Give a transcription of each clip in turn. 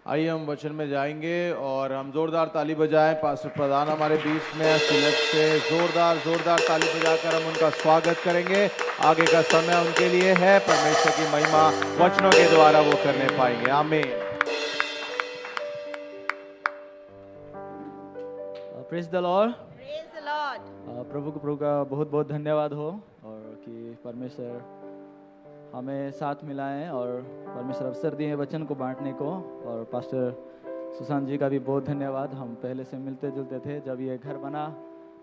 आइए हम वचन में जाएंगे और हम जोरदार ताली बजाएं। पास्टर प्रधान हमारे बीच में सिलेक्ट से जोरदार ताली बजाकर हम उनका स्वागत करेंगे। आगे का समय उनके लिए है, परमेश्वर की महिमा वचनों के द्वारा वो करने पाएंगे। आमीन। Praise the Lord. Praise the Lord. प्रभु का बहुत बहुत धन्यवाद हो और कि परमेश्वर हमें साथ मिलाएं और परमेश्वर अवसर दिए वचन को बांटने को। और पास्टर सुशांत जी का भी बहुत धन्यवाद। हम पहले से मिलते जुलते थे, जब ये घर बना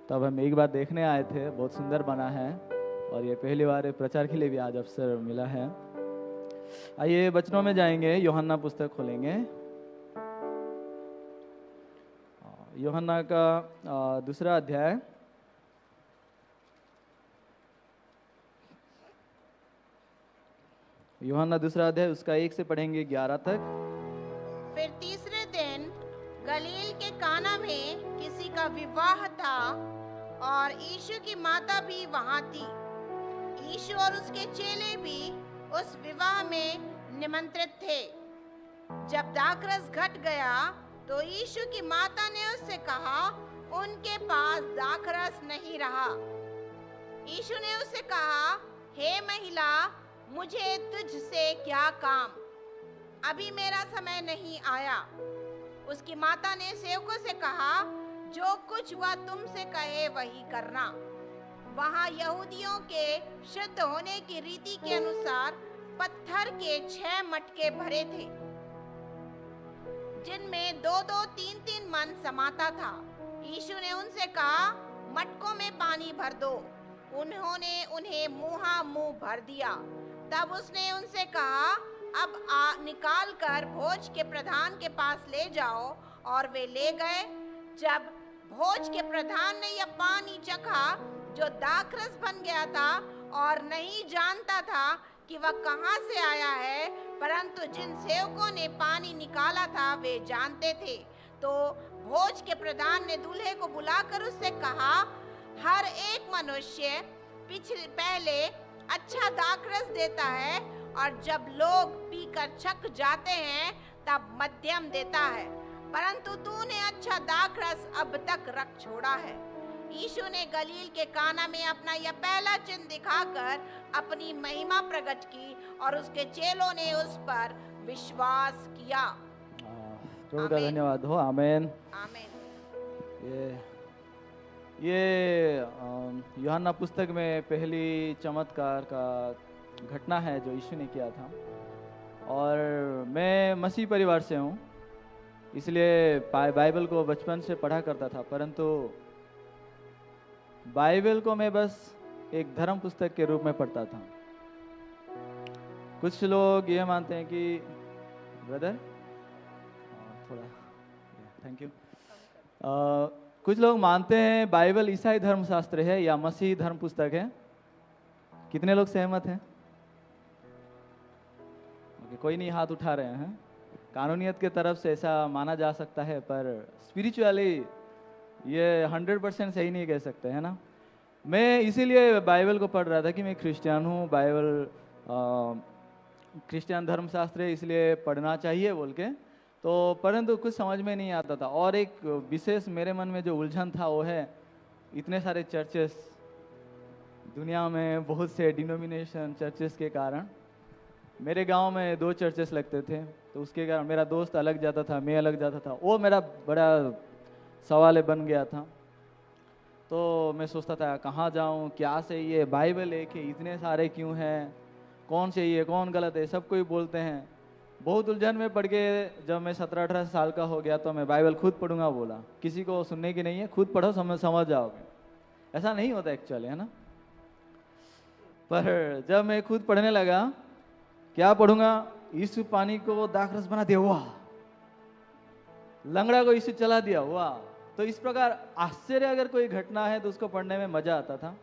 तब हम एक बार देखने आए थे। बहुत सुंदर बना है और ये पहली बार प्रचार के लिए भी आज अवसर मिला है। आइए वचनों में जाएंगे। यूहन्ना पुस्तक खोलेंगे। यूहन्ना का दूसरा अध्याय। यूहन्ना दूसरा अध्याय उसका 1 से पढ़ेंगे 11 तक। फिर तीसरे दिन गलील के काना में किसी का विवाह था और यीशु की माता भी वहां थी। यीशु और उसके चेले भी उस विवाह में निमंत्रित थे। जब दाखरस घट गया तो यीशु की माता ने उससे कहा, उनके पास दाखरस नहीं रहा। यीशु ने उससे कहा, हे महिला, मुझे तुझसे क्या काम? अभी मेरा समय नहीं आया। उसकी माता ने सेवकों से कहा, जो कुछ वह तुमसे कहे वही करना। वहां यहूदियों के शुद्ध होने की रीति के अनुसार पत्थर के 6 मटके भरे थे, जिनमें 2-2, 3-3 मन समाता था। यीशु ने उनसे कहा, मटकों में पानी भर दो। उन्होंने उन्हें मुंह भर दिया। तब उसने उनसे कहा, अब निकाल कर भोज के प्रधान के पास ले जाओ। और वे ले गए। जब भोज के प्रधान ने यह पानी चखा, जो दाखरस बन गया था, और नहीं जानता था कि वह कहाँ से आया है, परंतु जिन सेवकों ने पानी निकाला था वे जानते थे, तो भोज के प्रधान ने दूल्हे को बुलाकर उससे कहा, हर एक मनुष्य पहले अच्छा दाखरस देता है, और जब लोग पीकर छक जाते हैं तब मध्यम देता है, परंतु तूने अच्छा दाखरस अब तक रख छोड़ा है। यीशु ने गलील के काना में अपना यह पहला चिन्ह दिखाकर अपनी महिमा प्रकट की और उसके चेलों ने उस पर विश्वास किया। प्रभु का धन्यवाद हो। आमीन। आमीन। ये यूहन्ना पुस्तक में पहली चमत्कार का घटना है जो यीशु ने किया था। और मैं मसीह परिवार से हूँ, इसलिए बाइबल को बचपन से पढ़ा करता था, परंतु बाइबल को मैं बस एक धर्म पुस्तक के रूप में पढ़ता था। कुछ लोग ये मानते हैं कि ब्रदर थोड़ा थैंक यू। कुछ लोग मानते हैं बाइबल ईसाई धर्मशास्त्र है या मसीही धर्म पुस्तक है। कितने लोग सहमत हैं? कोई नहीं हाथ उठा रहे हैं। कानूनियत के तरफ से ऐसा माना जा सकता है, पर स्पिरिचुअली ये 100% सही नहीं कह सकते, है ना। मैं इसीलिए बाइबल को पढ़ रहा था कि मैं क्रिश्चियन हूँ, बाइबल क्रिश्चियन धर्मशास्त्र है, इसलिए पढ़ना चाहिए बोल के। तो परंतु कुछ समझ में नहीं आता था। और एक विशेष मेरे मन में जो उलझन था वो है, इतने सारे चर्चेस दुनिया में, बहुत से डिनोमिनेशन चर्चेस के कारण मेरे गांव में 2 चर्चेस लगते थे, तो उसके कारण मेरा दोस्त अलग जाता था, मैं अलग जाता था। वो मेरा बड़ा सवाल बन गया था। तो मैं सोचता था कहाँ जाऊँ, क्या सही है, बाइबल एक है, इतने सारे क्यों हैं, कौन सही है कौन गलत है, सब कोई बोलते हैं। बहुत उलझन में पड़ के जब मैं 17-18 साल का हो गया तो मैं बाइबल खुद पढ़ूंगा बोला। किसी को सुनने की नहीं है, खुद पढ़ो, समझ जाओगे। ऐसा नहीं होता एक्चुअली, है ना। पर जब मैं खुद पढ़ने लगा, क्या पढ़ूंगा, यीशु पानी को दाखरस बना दिया, वाह। लंगड़ा को यीशु चला दिया, वाह। तो इस प्रकार आश्चर्य अगर कोई घटना है तो उसको पढ़ने में मजा आता था।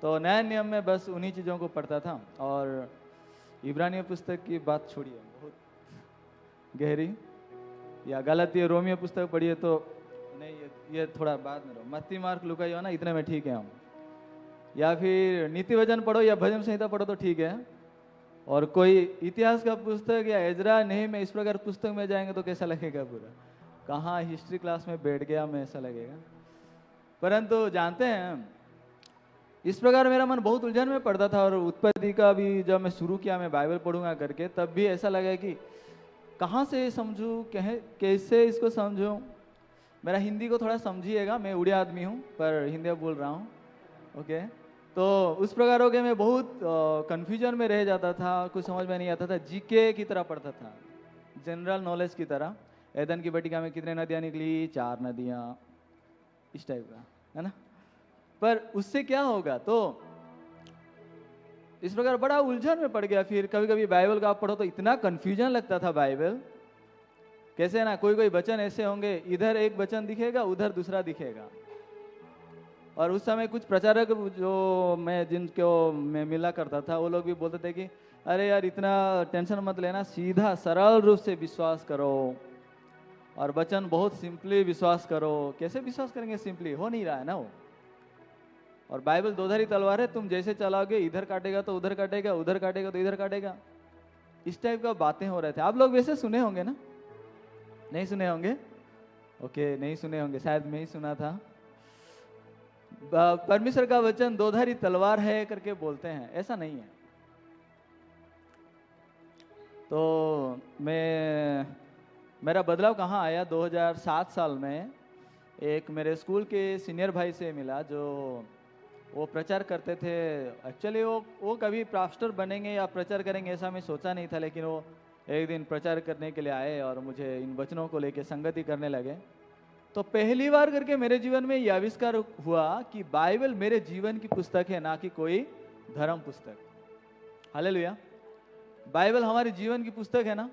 तो नए नियम में बस उन्हीं चीजों को पढ़ता था। और इब्रानियों पुस्तक की बात छोड़िए, बहुत गहरी, या गलती रोमियो पुस्तक पढ़िए तो नहीं, ये थोड़ा बाद में रहो। मत्ती मार्क लूका यूहन्ना इतने में ठीक है हम। या फिर नीति वचन पढ़ो या भजन संहिता पढ़ो तो ठीक है, और कोई इतिहास का पुस्तक या एजरा नहीं में इस प्रकार पुस्तक में जाएंगे तो कैसा लगेगा पूरा, कहाँ हिस्ट्री क्लास में बैठ गया मैं ऐसा लगेगा। परंतु जानते हैं इस प्रकार मेरा मन बहुत उलझन में पड़ता था, और उत्पत्ति का भी जब मैं शुरू किया मैं बाइबल पढ़ूंगा करके, तब भी ऐसा लगा कि कहाँ से समझूं, कैसे इसको समझूं। मेरा हिंदी को थोड़ा समझिएगा, मैं उड़िया आदमी हूँ पर हिंदी बोल रहा हूँ, ओके। तो उस प्रकार हो गया, मैं बहुत कंफ्यूजन में रह जाता था, कुछ समझ में नहीं आता था। जीके की तरह पढ़ता था, जनरल नॉलेज की तरह। एदन की बटिका में कितने नदियाँ निकली, 4 नदियाँ, इस टाइप का, है ना। पर उससे क्या होगा, तो इस प्रकार बड़ा उलझन में पड़ गया। फिर कभी कभी बाइबल का आप पढ़ो तो इतना कंफ्यूजन लगता था बाइबल कैसे ना, कोई कोई वचन ऐसे होंगे, इधर एक वचन दिखेगा उधर दूसरा दिखेगा। और उस समय कुछ प्रचारक जो जिनको मैं मिला करता था, वो लोग भी बोलते थे कि अरे यार इतना टेंशन मत लेना, सीधा सरल रूप से विश्वास करो और वचन बहुत सिंपली विश्वास करो। कैसे विश्वास करेंगे सिंपली, हो नहीं रहा है ना वो। और बाइबल दोधारी तलवार है, तुम जैसे चलाओगे इधर काटेगा तो उधर काटेगा, उधर काटेगा तो इधर काटेगा, इस टाइप का बातें हो रहे थे। आप लोग वैसे सुने होंगे ना, नहीं सुने होंगे, ओके, नहीं सुने होंगे, शायद मैं ही सुना था। परमेश्वर का वचन दोधारी तलवार है करके बोलते हैं, ऐसा नहीं है। तो मेरा बदलाव कहाँ आया, 2007 साल में एक मेरे स्कूल के सीनियर भाई से मिला, जो वो प्रचार करते थे। एक्चुअली वो कभी पास्टर बनेंगे या प्रचार करेंगे ऐसा मैं सोचा नहीं था, लेकिन वो एक दिन प्रचार करने के लिए आए और मुझे इन वचनों को लेके संगति करने लगे। तो पहली बार करके मेरे जीवन में यह आविष्कार हुआ कि बाइबल मेरे जीवन की पुस्तक है, ना कि कोई धर्म पुस्तक। हालेलुया। बाइबल हमारे जीवन की पुस्तक है ना,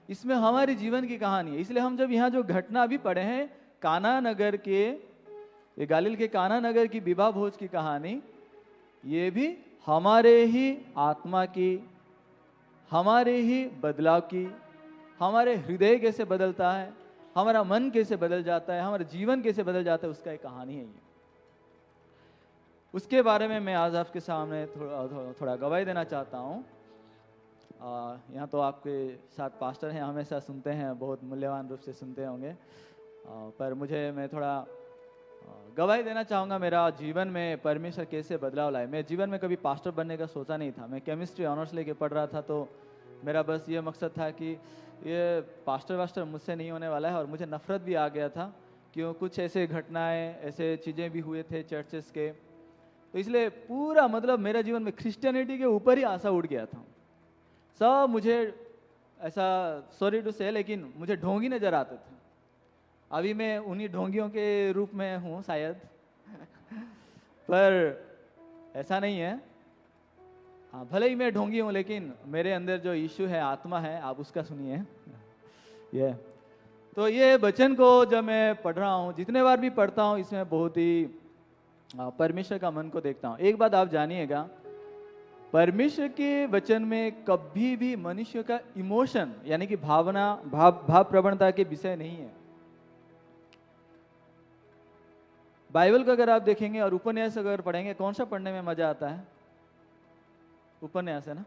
इसमें हमारे जीवन की कहानी है। इसलिए हम जब यहाँ जो घटना अभी पढ़े हैं, काना नगर के, ये गालिल के काना नगर की विवाह भोज की कहानी, ये भी हमारे ही आत्मा की, हमारे ही बदलाव की, हमारे हृदय कैसे बदलता है, हमारा मन कैसे बदल जाता है, हमारा जीवन कैसे बदल जाता है, उसका एक कहानी है ये। उसके बारे में मैं आज आपके सामने थोड़ा गवाही देना चाहता हूँ। यहाँ तो आपके साथ पास्टर हैं, हमेशा सुनते हैं, बहुत मूल्यवान रूप से सुनते होंगे, पर मैं थोड़ा गवाही देना चाहूँगा। मेरा जीवन में परमेश्वर कैसे बदलाव लाए। मैं जीवन में कभी पास्टर बनने का सोचा नहीं था। मैं केमिस्ट्री ऑनर्स लेके पढ़ रहा था, तो मेरा बस ये मकसद था कि ये पास्टर वास्टर मुझसे नहीं होने वाला है। और मुझे नफरत भी आ गया था, क्यों कुछ ऐसे घटनाएं, ऐसे चीज़ें भी हुए थे चर्चेस के, तो इसलिए पूरा मेरा जीवन में क्रिश्चियनिटी के ऊपर ही आशा उठ गया था। सब मुझे ऐसा, सॉरी टू से, लेकिन मुझे ढोंगी नजर आते थे। अभी मैं उन्हीं ढोंगियों के रूप में हूँ शायद पर ऐसा नहीं है। हाँ, भले ही मैं ढोंगी हूँ, लेकिन मेरे अंदर जो यीशु है, आत्मा है, आप उसका सुनिए। ये तो ये वचन को जब मैं पढ़ रहा हूँ, जितने बार भी पढ़ता हूँ, इसमें बहुत ही परमेश्वर का मन को देखता हूँ। एक बात आप जानिएगा, परमेश्वर के वचन में कभी भी मनुष्य का इमोशन यानी कि भाव प्रवणता के विषय नहीं है। बाइबल को अगर आप देखेंगे और उपन्यास अगर पढ़ेंगे, कौन सा पढ़ने में मजा आता है? उपन्यास है ना।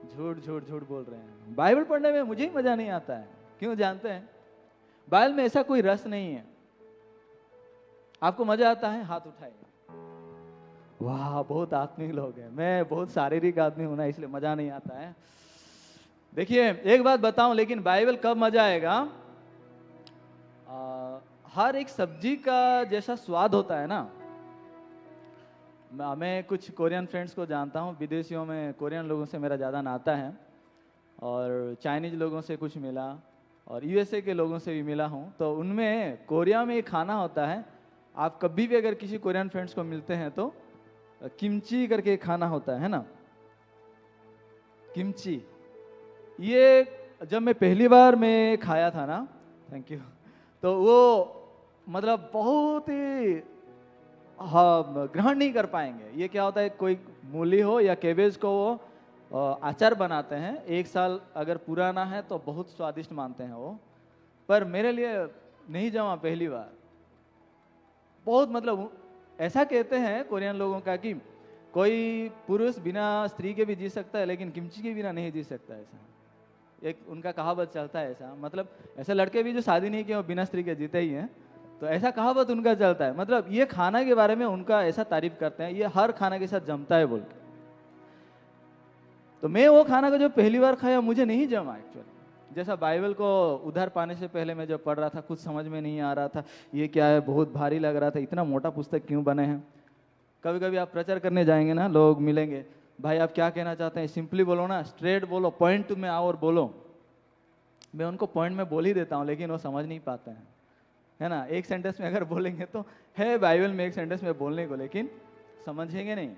झूठ झूठ झूठ बोल रहे हैं। बाइबल पढ़ने में मुझे ही मजा नहीं आता है। क्यों जानते हैं? बाइबल में ऐसा कोई रस नहीं है। आपको मजा आता है? हाथ उठाएगा। वाह, बहुत आत्मिक लोग हैं। मैं बहुत शारीरिक आदमी हूं ना, इसलिए मजा नहीं आता है। देखिए, एक बात बताऊं, लेकिन बाइबल कब मजा आएगा? हर एक सब्जी का जैसा स्वाद होता है ना। मैं कुछ कोरियन फ्रेंड्स को जानता हूँ, विदेशियों में कोरियन लोगों से मेरा ज़्यादा नाता है, और चाइनीज लोगों से कुछ मिला, और यूएसए के लोगों से भी मिला हूँ। तो उनमें कोरिया में एक खाना होता है, आप कभी भी अगर किसी कोरियन फ्रेंड्स को मिलते हैं तो किमची करके खाना होता है ना, किमची। ये जब मैं पहली बार मैं खाया था ना, थैंक यू, तो वो बहुत ही ग्रहण नहीं कर पाएंगे। ये क्या होता है, कोई मूली हो या कैबेज को वो अचार बनाते हैं, 1 साल अगर पुराना है तो बहुत स्वादिष्ट मानते हैं वो, पर मेरे लिए नहीं जमा पहली बार। बहुत ऐसा कहते हैं कोरियन लोगों का कि कोई पुरुष बिना स्त्री के भी जी सकता है, लेकिन किमची के बिना नहीं जी सकता। ऐसा एक उनका कहावत चलता है ऐसा, मतलब ऐसे लड़के भी जो शादी नहीं किए वो बिना स्त्री के जीते ही हैं, तो ऐसा कहावत उनका चलता है। मतलब ये खाना के बारे में उनका ऐसा तारीफ करते हैं, ये हर खाना के साथ जमता है बोल के। तो मैं वो खाना को जो पहली बार खाया मुझे नहीं जमा एक्चुअली। जैसा बाइबल को उधार पाने से पहले मैं जब पढ़ रहा था कुछ समझ में नहीं आ रहा था, ये क्या है, बहुत भारी लग रहा था, इतना मोटा पुस्तक क्यों बने हैं। कभी कभी आप प्रचार करने जाएंगे ना, लोग मिलेंगे, भाई आप क्या कहना चाहते हैं, सिंपली बोलो ना, स्ट्रेट बोलो, पॉइंट में आओ और बोलो। मैं उनको पॉइंट में बोल ही देता हूँ, लेकिन वो समझ नहीं पाते हैं, है ना। एक सेंटेंस में अगर बोलेंगे तो है बाइबल में एक सेंटेंस में बोलने को, लेकिन समझेंगे नहीं।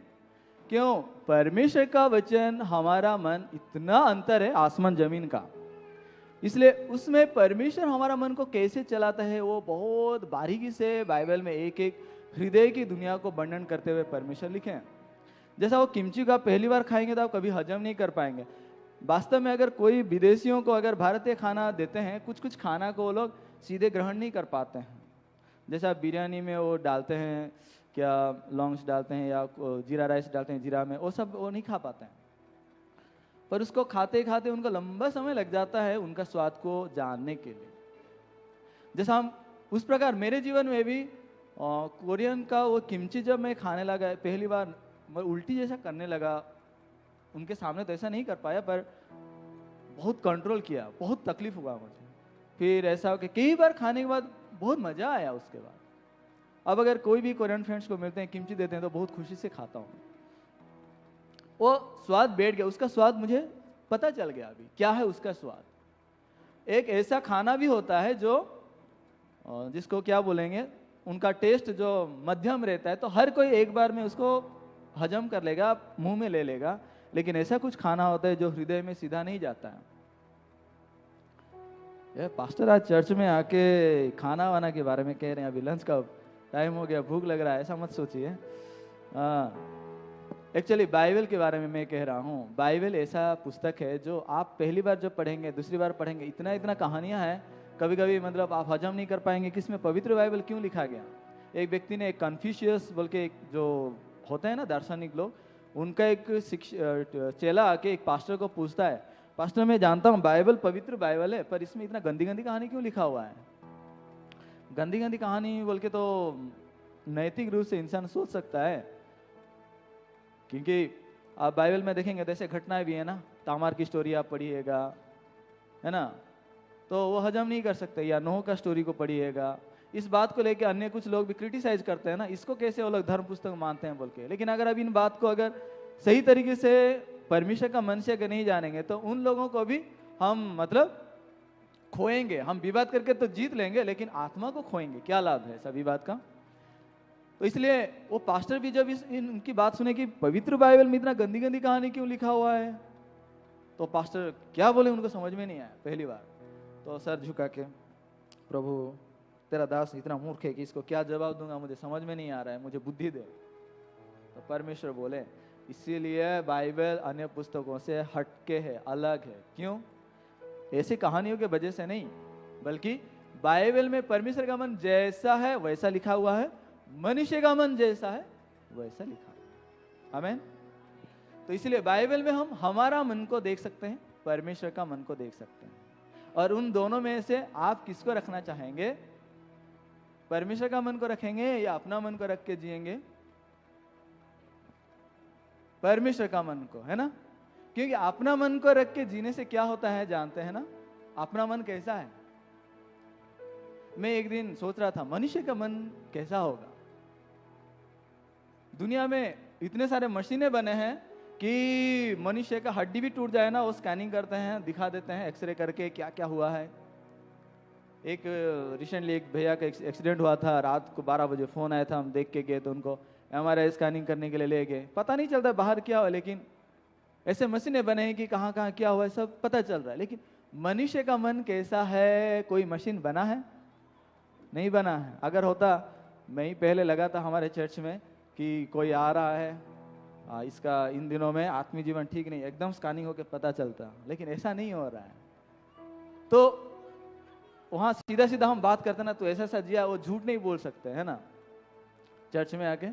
क्यों? परमेश्वर का वचन हमारा मन इतना अंतर है आसमान जमीन का, इसलिए उसमें परमेश्वर हमारा मन को कैसे चलाता है वो बहुत बारीकी से बाइबल में एक एक हृदय की दुनिया को वर्णन करते हुए परमेश्वर लिखे हैं। जैसा वो किमची का पहली बार खाएंगे तो आप कभी हजम नहीं कर पाएंगे। वास्तव में अगर कोई विदेशियों को अगर भारतीय खाना देते हैं, कुछ कुछ खाना को वो लोग सीधे ग्रहण नहीं कर पाते हैं। जैसा बिरयानी में वो डालते हैं, क्या लौंग्स डालते हैं या जीरा राइस डालते हैं, जीरा में, वो सब वो नहीं खा पाते हैं। पर उसको खाते खाते उनको लंबा समय लग जाता है उनका स्वाद को जानने के लिए। जैसा हम उस प्रकार मेरे जीवन में भी कोरियन का वो किमची जब मैं खाने लगा पहली बार, मैं उल्टी जैसा करने लगा। उनके सामने तो ऐसा नहीं कर पाया, पर बहुत कंट्रोल किया, बहुत तकलीफ हुआ मुझे। फिर ऐसा हो कि कई बार खाने के बाद बहुत मज़ा आया उसके बाद। अब अगर कोई भी कोरियन फ्रेंड्स को मिलते हैं, किमची देते हैं, तो बहुत खुशी से खाता हूँ। वो स्वाद बैठ गया, उसका स्वाद मुझे पता चल गया अभी क्या है उसका स्वाद। एक ऐसा खाना भी होता है जो जिसको क्या बोलेंगे, उनका टेस्ट जो मध्यम रहता है, तो हर कोई एक बार में उसको हजम कर लेगा, मुंह में ले लेगा। लेकिन ऐसा कुछ खाना होता है जो हृदय में सीधा नहीं जाता है। ये पास्टर आज चर्च में आके खाना वाना के बारे में कह रहे हैं, अभी लंच का टाइम हो गया, भूख लग रहा है, ऐसा मत सोचिए। एक्चुअली बाइबल के बारे में मैं कह रहा हूँ। बाइबल ऐसा पुस्तक है जो आप पहली बार जब पढ़ेंगे, दूसरी बार पढ़ेंगे, इतना इतना कहानियाँ हैं, कभी कभी मतलब आप हजम नहीं कर पाएंगे कि इसमें पवित्र बाइबल क्यों लिखा गया। एक व्यक्ति ने, एक कन्फ्यूशियस बोल के एक जो होते हैं ना दार्शनिक लोग, उनका एक चेला आके एक पास्टर को पूछता है, पास्टर मैं जानता हूँ बाइबल पवित्र बाइबल है, पर इसमें इतना गंदी गंदी कहानी क्यों लिखा हुआ है। गंदी गंदी कहानी बोल के तो नैतिक रूप से इंसान सोच सकता है, क्योंकि आप बाइबल में देखेंगे तो ऐसे घटनाएं भी है ना, तामार की स्टोरी आप पढ़िएगा, है ना, तो वो हजम नहीं कर सकते। या नोह का स्टोरी को पढ़िएगा, इस बात को लेके अन्य कुछ लोग भी क्रिटिसाइज करते हैं ना, इसको कैसे वो लोग धर्म पुस्तक मानते हैं बोल के। लेकिन अगर अब इन बात को अगर सही तरीके से परमेश्वर का मन से अगर नहीं जानेंगे तो उन लोगों को भी हम मतलब खोएंगे। हम विवाद करके तो जीत लेंगे, लेकिन आत्मा को खोएंगे, क्या लाभ है ऐसा विवाद का। तो इसलिए वो पास्टर भी जब इनकी बात सुने कि पवित्र बाइबल में इतना गंदी गंदी कहानी क्यों लिखा हुआ है, तो पास्टर क्या बोले उनको समझ में नहीं आया पहली बार। तो सर झुका के, प्रभु तेरा दास इतना मूर्ख है कि इसको क्या जवाब दूंगा, मुझे समझ में नहीं आ रहा है, मुझे बुद्धि दे। तो परमेश्वर बोले इसीलिए बाइबल अन्य पुस्तकों से हटके है, अलग है। क्यों? ऐसी कहानियों के वजह से नहीं, बल्कि बाइबल में परमेश्वर का मन जैसा है वैसा लिखा हुआ है, मनुष्य का मन जैसा है वैसा लिखा है। आमीन। तो इसलिए बाइबल में हम हमारा मन को देख सकते हैं, परमेश्वर का मन को देख सकते हैं, और उन दोनों में से आप किसको रखना चाहेंगे? परमेश्वर का मन को रखेंगे या अपना मन को रख के जिएंगे? परमेश्वर का मन को, है ना। क्योंकि अपना मन को रख के जीने से क्या होता है जानते हैं ना, अपना मन कैसा है। मैं एक दिन सोच रहा था मनुष्य का मन कैसा होगा। दुनिया में इतने सारे मशीनें बने हैं कि मनुष्य का हड्डी भी टूट जाए ना, वो स्कैनिंग करते हैं, दिखा देते हैं एक्सरे करके क्या क्या हुआ है। एक रिसेंटली एक भैया का एक्सीडेंट हुआ था, रात को 12 बजे फ़ोन आया था, हम देख के गए तो उनको MRI स्कैनिंग करने के लिए ले गए। पता नहीं चलता बाहर क्या हुआ, लेकिन ऐसे मशीनें बने हैं कि कहाँ कहाँ क्या हुआ है सब पता चल रहा है। लेकिन मनुष्य का मन कैसा है, कोई मशीन बना है? नहीं बना है। अगर होता, मैं ही पहले लगा था हमारे चर्च में कि कोई आ रहा है, इसका इन दिनों में आत्मीय जीवन ठीक नहीं, एकदम स्कैनिंग होकर पता चलता, लेकिन ऐसा नहीं हो रहा है। तो वहाँ सीधा सीधा हम बात करते ना, तो ऐसा सा जिया, वो झूठ नहीं बोल सकते, है ना, चर्च में आके।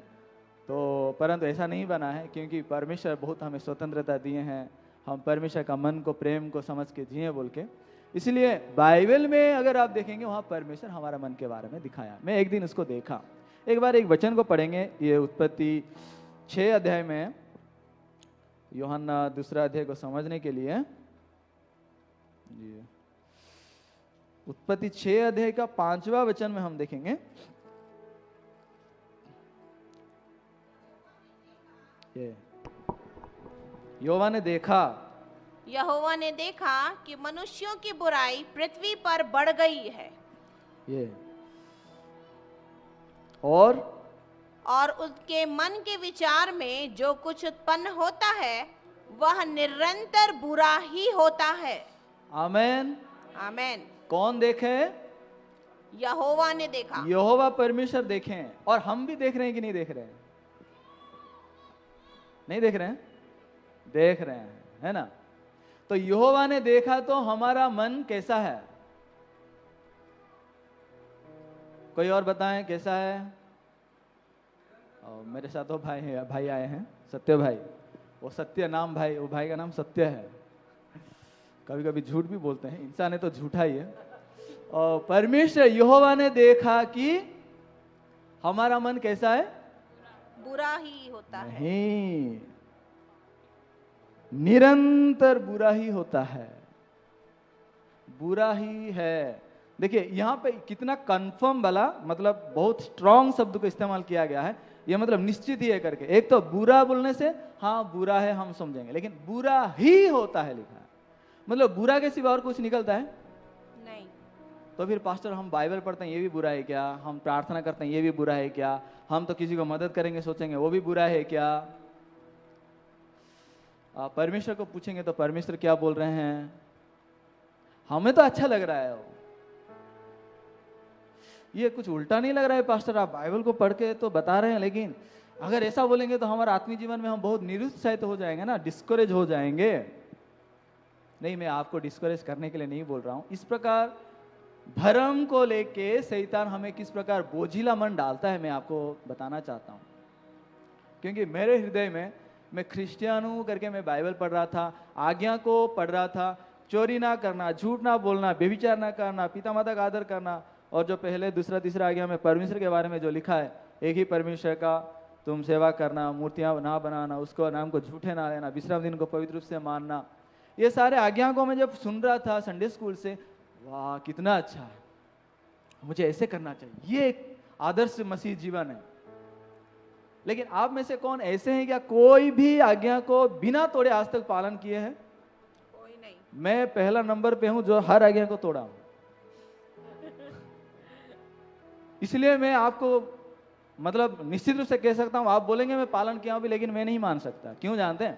तो परंतु ऐसा नहीं बना है, क्योंकि परमेश्वर बहुत हमें स्वतंत्रता दिए हैं, हम परमेश्वर का मन को, प्रेम को समझ के जिए बोल के। इसलिए बाइबल में अगर आप देखेंगे वहाँ परमेश्वर हमारा मन के बारे में दिखाया। मैं एक दिन उसको देखा। एक बार एक वचन को पढ़ेंगे, ये उत्पत्ति 6 अध्याय में, यूहन्ना 2 अध्याय को समझने के लिए। उत्पत्ति 6 अध्याय का 5वां वचन में हम देखेंगे। ये यहोवा ने देखा कि मनुष्यों की बुराई पृथ्वी पर बढ़ गई है, ये और उसके मन के विचार में जो कुछ उत्पन्न होता है वह निरंतर बुरा ही होता है। आमेन आमेन। कौन देखे? यहोवा ने देखा। यहोवा परमेश्वर देखें। और हम भी देख रहे हैं कि नहीं देख रहे हैं? नहीं देख रहे हैं? देख रहे हैं, है ना? तो यहोवा ने देखा तो हमारा मन कैसा है? कोई और बताएं कैसा है? और मेरे साथ वो भाई आए हैं, सत्य भाई। वो सत्य नाम भाई, वो भाई का नाम सत्य है। कभी कभी झूठ भी बोलते हैं, इंसान है तो झूठा ही है। और परमेश्वर यहोवा ने देखा कि हमारा मन कैसा है? बुरा ही होता है। नहीं, निरंतर बुरा ही होता है, बुरा ही है। देखिए यहाँ पे कितना कंफर्म वाला, मतलब बहुत स्ट्रॉन्ग शब्द को इस्तेमाल किया गया है। ये मतलब निश्चित ही है करके। एक तो बुरा बोलने से हाँ बुरा है हम समझेंगे, लेकिन बुरा ही होता है लिखा है, मतलब बुरा के सिवा और कुछ निकलता है नहीं। तो फिर पास्टर हम बाइबल पढ़ते हैं ये भी बुरा है क्या? हम प्रार्थना करते हैं ये भी बुरा है क्या? हम तो किसी को मदद करेंगे सोचेंगे वो भी बुरा है क्या? आप परमेश्वर को पूछेंगे तो परमेश्वर क्या बोल रहे हैं? हमें तो अच्छा लग रहा है वो। ये कुछ उल्टा नहीं लग रहा है पास्टर? आप बाइबल को पढ़ के तो बता रहे हैं, लेकिन अगर ऐसा बोलेंगे तो हमारा आत्मीय जीवन में हम बहुत निरुत्साहित हो जाएंगे ना, डिस्करेज हो जाएंगे। नहीं, मैं आपको डिस्करेज करने के लिए नहीं बोल रहा हूं। इस प्रकार भरम को लेके शैतान हमें किस प्रकार बोझिला मन डालता है मैं आपको बताना चाहता हूं। क्योंकि मेरे हृदय में, मैं क्रिश्चियन हूं करके मैं बाइबल पढ़ रहा था, आज्ञा को पढ़ रहा था, चोरी ना करना, झूठ ना बोलना, व्यभिचार ना करना, पिता माता का आदर करना, और जो पहले दूसरा तीसरा आज्ञा में परमेश्वर के बारे में जो लिखा है, एक ही परमेश्वर का तुम सेवा करना, मूर्तियां ना बनाना, उसको नाम को झूठे ना लेना, विश्राम दिन को पवित्र रूप से मानना, ये सारे आज्ञा को मैं जब सुन रहा था संडे स्कूल से, वाह कितना अच्छा है, मुझे ऐसे करना चाहिए, ये एक आदर्श मसीह जीवन है। लेकिन आप में से कौन ऐसे हैं क्या कोई भी आज्ञा को बिना तोड़े आज तक पालन किए हैं? कोई नहीं। मैं पहला नंबर पे हूं जो हर आज्ञा को तोड़ा हूं। इसलिए मैं आपको मतलब निश्चित रूप से कह सकता हूं, आप बोलेंगे मैं पालन किया हूं भी, लेकिन मैं नहीं मान सकता। क्यों जानते हैं?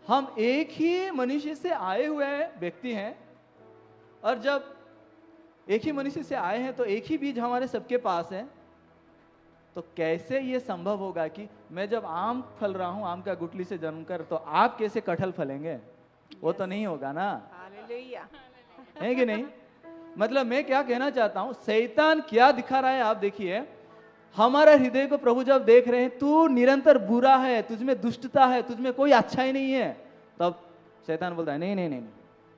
हम एक ही मनुष्य से आए हुए व्यक्ति हैं, और जब एक ही मनुष्य से आए हैं तो एक ही बीज हमारे सबके पास है। तो कैसे ये संभव होगा कि मैं जब आम फल रहा हूं, आम का गुठली से जन्मकर, तो आप कैसे कटहल फलेंगे? वो तो नहीं होगा ना, हालेलुया। है कि नहीं? मतलब मैं क्या कहना चाहता हूं, शैतान क्या दिखा रहा है आप देखिए। हमारा हृदय को प्रभु जब देख रहे हैं तू निरंतर बुरा है, तुझमें दुष्टता है, तुझमें कोई अच्छा ही नहीं है, तब शैतान बोलता है नहीं नहीं नहीं,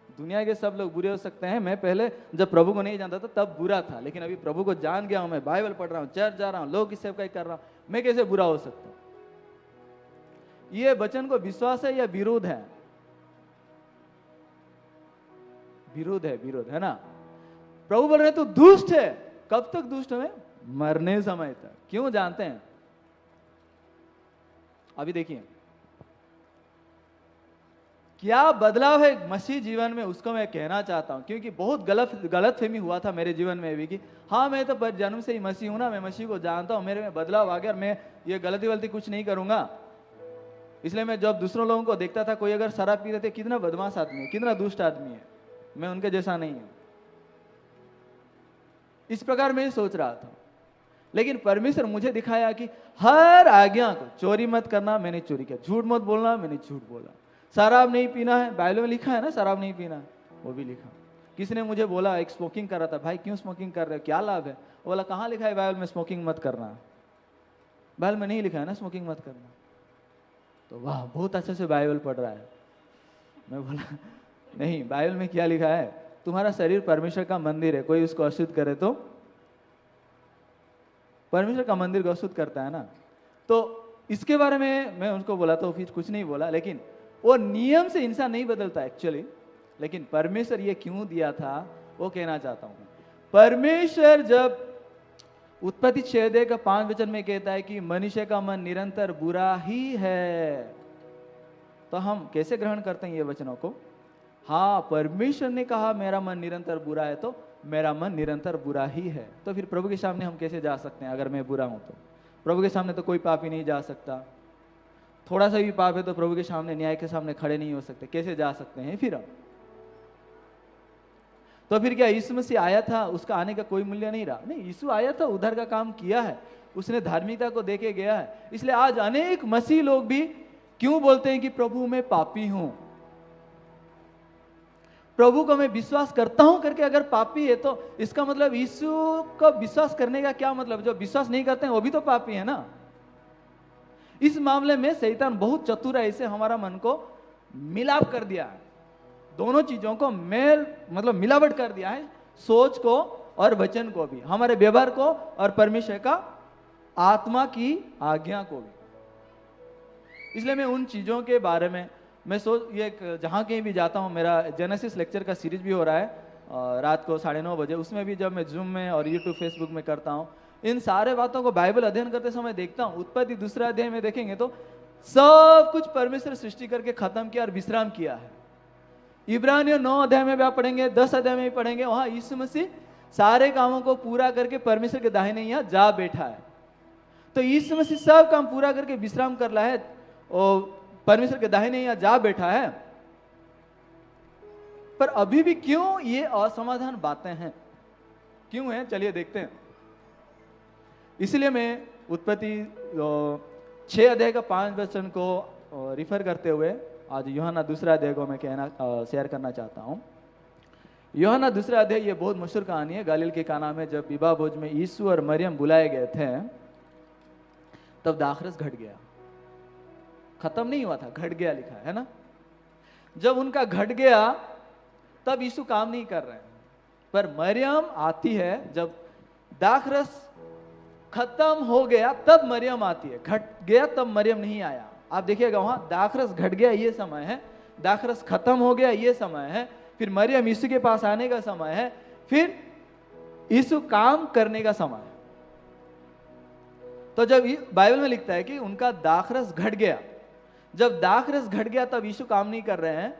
दुनिया के सब लोग बुरे हो सकते हैं, मैं पहले जब प्रभु को नहीं जानता था तब बुरा था, लेकिन अभी प्रभु को जान गया हूं, मैं बाइबल पढ़ रहा हूं, चर्च जा रहा हूं, लोग की सेवकाई कर रहा हूं, मैं कैसे बुरा हो सकता हूं? ये वचन को विश्वास है या विरोध है? विरोध है, विरोध है ना। प्रभु बोल रहे तू दुष्ट है। कब तक दुष्ट है? मरने समय तक। क्यों जानते हैं? अभी देखिए क्या बदलाव है मसीह जीवन में, उसको मैं कहना चाहता हूं। क्योंकि बहुत गलत फहमी हुआ था मेरे जीवन में भी कि हाँ मैं तो जन्म से ही मसीह हूं ना, मैं मसीह को जानता हूं, मेरे में बदलाव आ गया, मैं ये गलती कुछ नहीं करूंगा। इसलिए मैं जब दूसरों लोगों को देखता था, कोई अगर शराब पी रहे थे, कितना बदमाश आदमी है, कितना दुष्ट आदमी है, मैं उनके जैसा नहीं हूं, इस प्रकार मैं सोच रहा था। लेकिन परमेश्वर मुझे दिखाया कि हर आज्ञा को, चोरी मत करना, मैंने चोरी किया, झूठ मत बोलना, मैंने झूठ बोला, शराब नहीं पीना है, बाइबल में लिखा है ना शराब नहीं पीना, वो भी लिखा। किसी ने मुझे बोला, एक स्मोकिंग कर रहा था, भाई क्यों स्मोकिंग कर रहे हो, क्या लाभ है? वो बोला कहाँ लिखा है बाइबल में स्मोकिंग मत करना? बाइबल में नहीं लिखा है ना स्मोकिंग मत करना। तो वाह, बहुत अच्छे से बाइबल पढ़ रहा है। मैं बोला नहीं, बाइबल में क्या लिखा है, तुम्हारा शरीर परमेश्वर का मंदिर है, कोई उसको अशुद्ध करे तो परमेश्वर का मंदिर को अशुद्ध करता है ना। तो इसके बारे में मैं उनको बोला तो फिर कुछ नहीं बोला, लेकिन वो नियम से इंसान नहीं बदलता एक्चुअली, लेकिन परमेश्वर ये क्यों दिया था वो कहना चाहता हूं। परमेश्वर जब उत्पत्ति 6 का 5 वचन में कहता है कि मनुष्य का मन निरंतर बुरा ही है, तो हम कैसे ग्रहण करते हैं ये वचनों को? हाँ, परमेश्वर ने कहा मेरा मन निरंतर बुरा है, तो मेरा मन निरंतर बुरा ही है। तो फिर प्रभु के सामने हम कैसे जा सकते हैं? अगर मैं बुरा हूं तो प्रभु के सामने तो कोई पापी नहीं जा सकता। थोड़ा सा भी पाप है तो प्रभु के सामने, न्याय के सामने खड़े नहीं हो सकते। कैसे जा सकते हैं फिर हम? तो फिर क्या यीशु मसीह आया था, उसका आने का कोई मूल्य नहीं रहा? नहीं, यीशु आया था, उद्धार का काम किया है, उसने धार्मिकता को देके गया है। इसलिए आज अनेक मसीह लोग भी क्यों बोलते हैं कि प्रभु मैं पापी हूं, प्रभु को मैं विश्वास करता हूं करके अगर पापी है तो इसका मतलब यीशु को विश्वास करने का क्या मतलब? जो विश्वास नहीं करते हैं वो भी तो पापी है ना। इस मामले में शैतान बहुत चतुराई से हमारा मन को मिलाप कर दिया है, दोनों चीजों को मेल मतलब मिलावट कर दिया है, सोच को और वचन को भी, हमारे व्यवहार को और परमेश्वर का आत्मा की आज्ञा को भी। इसलिए मैं उन चीजों के बारे में मैं ये जहाँ कहीं भी जाता हूँ, मेरा जेनेसिस लेक्चर का सीरीज भी हो रहा है रात को 9:30 बजे, उसमें भी जब मैं जूम में और यूट्यूब फेसबुक में करता हूँ, इन सारे बातों को बाइबल अध्ययन करते समय देखता हूँ। उत्पत्ति 2 अध्याय में देखेंगे तो सब कुछ परमेश्वर सृष्टि करके खत्म किया और विश्राम किया है। इब्रानियों 9 अध्याय में भी आप पढ़ेंगे, 10 अध्याय में भी पढ़ेंगे, वहां यीशु मसीह सारे कामों को पूरा करके परमेश्वर के दाहिने यहाँ जा बैठा है। तो यीशु मसीह सब काम पूरा करके विश्राम कर रहा है और परमेश्वर के दाहिने यहाँ जा बैठा है। पर अभी भी क्यों ये असमाधान बातें हैं, क्यों हैं? चलिए देखते हैं। इसलिए मैं उत्पत्ति 6 अध्याय का 5 वचन को रिफर करते हुए आज यूहन्ना 2 अध्याय को मैं शेयर करना चाहता हूं। यूहन्ना 2 अध्याय ये बहुत मशहूर कहानी है। गलील के काना में जब विवाह भोज में यीशु और मरियम बुलाए गए थे, तब दाखरस घट गया। खत्म नहीं हुआ था, घट गया लिखा है ना। जब उनका घट गया तब यीशु काम नहीं कर रहे हैं, पर मरियम आती है। जब दाखरस खत्म हो गया तब मरियम आती है, घट गया तब मरियम नहीं आया। आप देखिएगा वहां दाखरस घट गया ये समय है, दाखरस खत्म हो गया ये समय है, फिर मरियम यीशु के पास आने का समय है, फिर यीशु काम करने का समय है। तो जब बाइबल में लिखता है कि उनका दाखरस घट गया, जब दाखरस घट गया तब यीशु काम नहीं कर रहे हैं,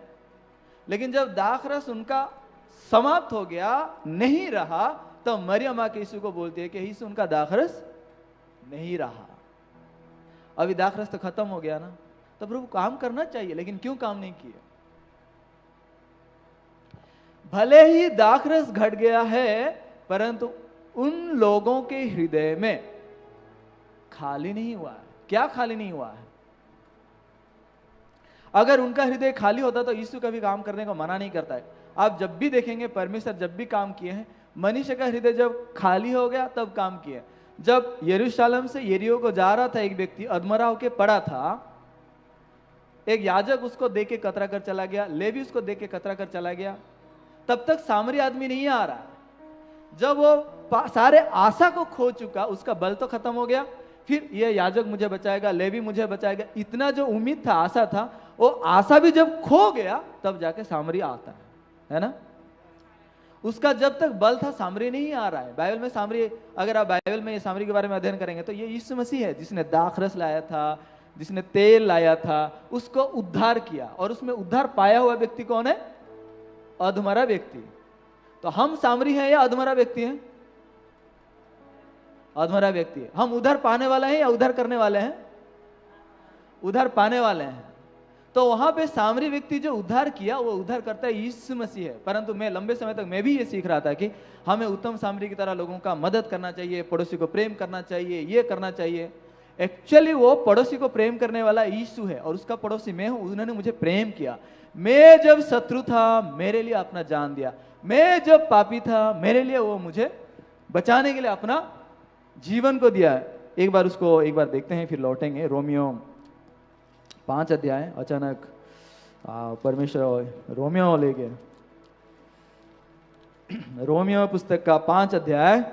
लेकिन जब दाखरस उनका समाप्त हो गया, नहीं रहा, तब मरियम आके यीशु को बोलती है कि यीशु उनका दाखरस नहीं रहा। अभी दाखरस तो खत्म हो गया ना, तो प्रभु काम करना चाहिए, लेकिन क्यों काम नहीं किया? भले ही दाखरस घट गया है, परंतु उन लोगों के हृदय में खाली नहीं हुआ है। क्या खाली नहीं हुआ है? अगर उनका हृदय खाली होता तो यीशु कभी काम करने को मना नहीं करता है। आप जब भी देखेंगे परमेश्वर जब भी काम किए हैं, मनुष्य का हृदय जब खाली हो गया तब काम किए। जब यरूशलेम से यरीहो को जा रहा था एक व्यक्ति, अधमरा होके पड़ा था, एक याजक उसको देख के कतरा कर चला गया, लेवी उसको देख के कतरा कर चला गया, तब तक सामरी आदमी नहीं आ रहा। जब वो सारे आशा को खो चुका, उसका बल तो खत्म हो गया, फिर ये याजक मुझे बचाएगा, लेवी मुझे बचाएगा, इतना जो उम्मीद था, आशा था, वो आशा भी जब खो गया तब जाके सामरी आता है ना। उसका जब तक बल था सामरी नहीं आ रहा है। बाइबल में सामरी, अगर आप बाइबल में सामरी के बारे में अध्ययन करेंगे तो ये यीशु मसीह है जिसने दाखरस लाया था, जिसने तेल लाया था, उसको उद्धार किया। और उसमें उद्धार पाया हुआ व्यक्ति कौन है? अधमरा व्यक्ति। तो हम सामरी हैं या अधमरा व्यक्ति हैं? अधमरा व्यक्ति है। हम उद्धार पाने वाले हैं या उद्धार करने वाले हैं? उद्धार पाने वाले हैं। तो वहां पे सामरी व्यक्ति जो उद्धार किया वो उद्धार करता है यीशु मसीह है। परंतु मैं लंबे समय तक मैं भी ये सीख रहा था कि हमें उत्तम सामरी की तरह लोगों का मदद करना चाहिए, पड़ोसी को प्रेम करना चाहिए, ये करना चाहिए। एक्चुअली वो पड़ोसी को प्रेम करने वाला यीशु है और उसका पड़ोसी मैं हूं। उन्होंने मुझे प्रेम किया। मैं जब शत्रु था मेरे लिए अपना जान दिया, मैं जब पापी था मेरे लिए वो मुझे बचाने के लिए अपना जीवन को दिया है। एक बार उसको एक बार देखते हैं, फिर लौटेंगे। रोमियो 5 अध्याय। अचानक परमेश्वर रोमियो ले गए। रोमियो पुस्तक का 5 अध्याय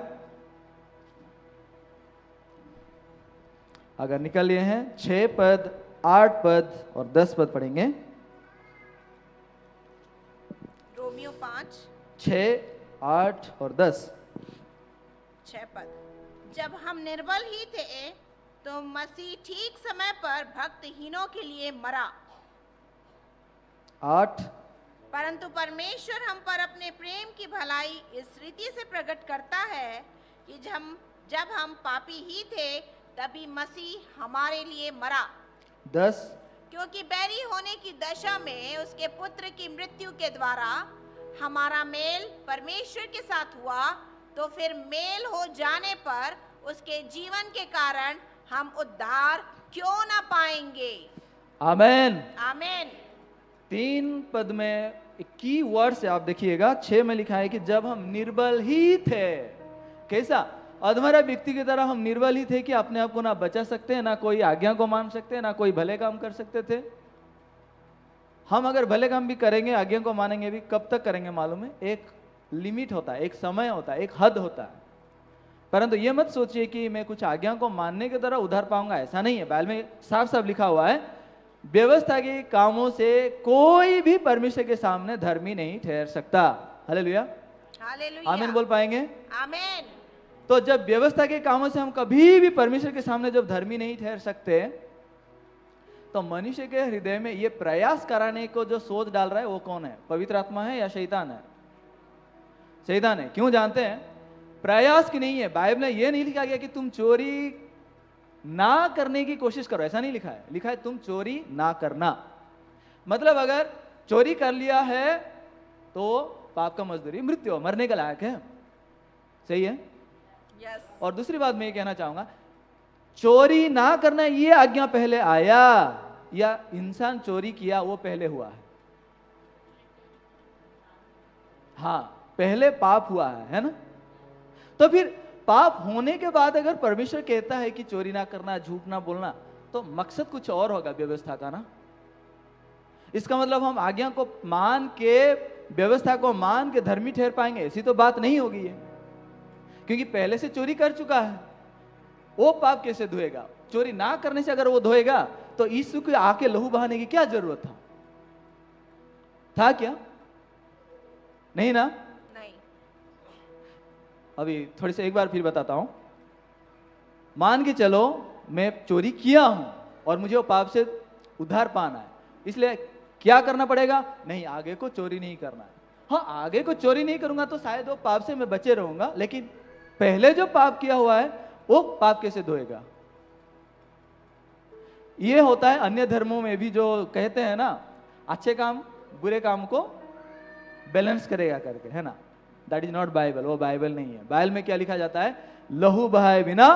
अगर निकल लिए हैं, 6 पद, 8 पद और 10 पद पढ़ेंगे। रोमियो 5 6, 8 और 10। 6 पद। जब हम निर्बल ही थे तो मसीह ठीक समय पर भक्तहीनों के लिए मरा। 8। परंतु परमेश्वर हम पर अपने प्रेम की भलाई इस रीति से प्रकट करता है कि जब हम पापी ही थे तभी मसीह हमारे लिए मरा। 10। क्योंकि बैरी होने की दशा में उसके पुत्र की मृत्यु के द्वारा हमारा मेल परमेश्वर के साथ हुआ, तो फिर मेल हो जाने पर उसके जीवन के कारण हम उद्धार क्यों ना पाएंगे। आमेन। आमेन। 3 पद में एक की वर्ड से आप देखिएगा। 6 में लिखा है कि जब हम निर्बल ही थे। कैसा? अधमरा व्यक्ति की तरह हम निर्बल ही थे कि अपने आप को ना बचा सकते हैं, ना कोई आज्ञा को मान सकते हैं, ना कोई भले काम कर सकते थे। हम अगर भले काम भी करेंगे, आज्ञा को मानेंगे भी, कब तक करेंगे मालूम है? एक लिमिट होता है, एक समय होता है, एक हद होता है। परंतु ये मत सोचिए कि मैं कुछ आज्ञा को मानने की तरह उधार पाऊंगा, ऐसा नहीं है। बाइबल में साफ साफ लिखा हुआ है, व्यवस्था के कामों से कोई भी परमेश्वर के सामने धर्मी नहीं ठहर सकता। हालेलुया। हालेलुया। आमीन बोल पाएंगे? आमेन। तो जब व्यवस्था के कामों से हम कभी भी परमेश्वर के सामने जब धर्मी नहीं ठहर सकते, तो मनुष्य के हृदय में ये प्रयास कराने को जो सोच डाल रहा है वो कौन है? पवित्र आत्मा है या शैतान है? शैतान है। क्यों जानते हैं? प्रयास की नहीं है। बाइबल में ये नहीं लिखा गया कि तुम चोरी ना करने की कोशिश करो, ऐसा नहीं लिखा है। लिखा है तुम चोरी ना करना। मतलब अगर चोरी कर लिया है तो पाप का मजदूरी मृत्यु, मरने का लायक है। सही है? यस। और दूसरी बात मैं ये कहना चाहूंगा, चोरी ना करना ये आज्ञा पहले आया या इंसान चोरी किया वो पहले हुआ है? हाँ, पहले पाप हुआ है ना? तो फिर पाप होने के बाद अगर परमेश्वर कहता है कि चोरी ना करना, झूठ ना बोलना, तो मकसद कुछ और होगा व्यवस्था का ना। इसका मतलब हम आज्ञा को मान के, व्यवस्था को मान के धर्मी ठहर पाएंगे, ऐसी तो बात नहीं होगी ये। क्योंकि पहले से चोरी कर चुका है, वो पाप कैसे धोएगा? चोरी ना करने से अगर वो धोएगा तो यीशु के आके लहू बहाने की क्या जरूरत था क्या? नहीं ना? नहीं। अभी थोड़ी सी एक बार फिर बताता हूं। मान के चलो मैं चोरी किया हूं और मुझे वो पाप से उद्धार पाना है, इसलिए क्या करना पड़ेगा? नहीं, आगे को चोरी नहीं करना है। हाँ, आगे को चोरी नहीं करूंगा तो शायद वो पाप से मैं बचे रहूंगा, लेकिन पहले जो पाप किया हुआ है वो पाप कैसे धोएगा? ये होता है अन्य धर्मों में भी, जो कहते हैं ना अच्छे काम बुरे काम को बैलेंस करेगा करके, है ना? That is not Bible. वो बाइबल नहीं है। बाइबल में क्या लिखा जाता है? लहू बहाए बिना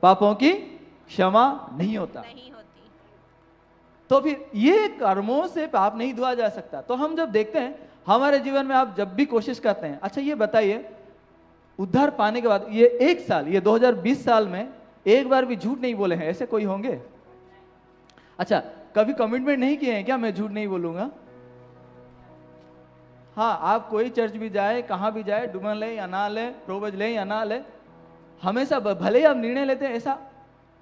पापों की क्षमा नहीं होता। नहीं होती। तो फिर ये कर्मों से पाप नहीं धोआ जा सकता। तो हम जब देखते हैं हमारे जीवन में, आप जब भी कोशिश करते हैं, अच्छा ये बताइए, उद्धार पाने के बाद ये 1 साल, ये 2020 साल में एक बार भी झूठ नहीं बोले हैं, ऐसे कोई होंगे? अच्छा, कभी कमिटमेंट नहीं किए हैं क्या मैं झूठ नहीं बोलूंगा? हाँ, आप कोई चर्च भी जाए, कहां भी जाए, डुमन ले या ना ले, प्रोबज ले या ना ले, हमेशा भले ही आप निर्णय लेते हैं ऐसा,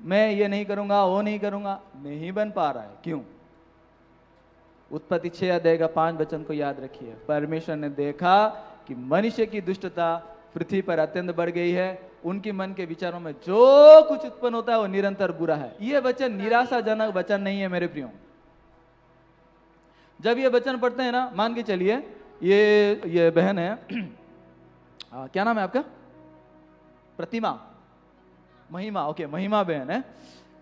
मैं ये नहीं करूंगा, वो नहीं करूंगा, नहीं बन पा रहा है। क्यों? उत्पत्ति 6 अध्याय का 5 वचन को याद रखिए। परमेश्वर ने देखा कि मनुष्य की दुष्टता पृथ्वी पर अत्यंत बढ़ गई है, उनके मन के विचारों में जो कुछ उत्पन्न होता है वो निरंतर बुरा है। ये वचन निराशाजनक वचन नहीं है मेरे प्रियो। जब ये वचन पढ़ते हैं ना, मान के चलिए ये बहन है, क्या नाम है आपका? प्रतिमा, महिमा, ओके, महिमा बहन है,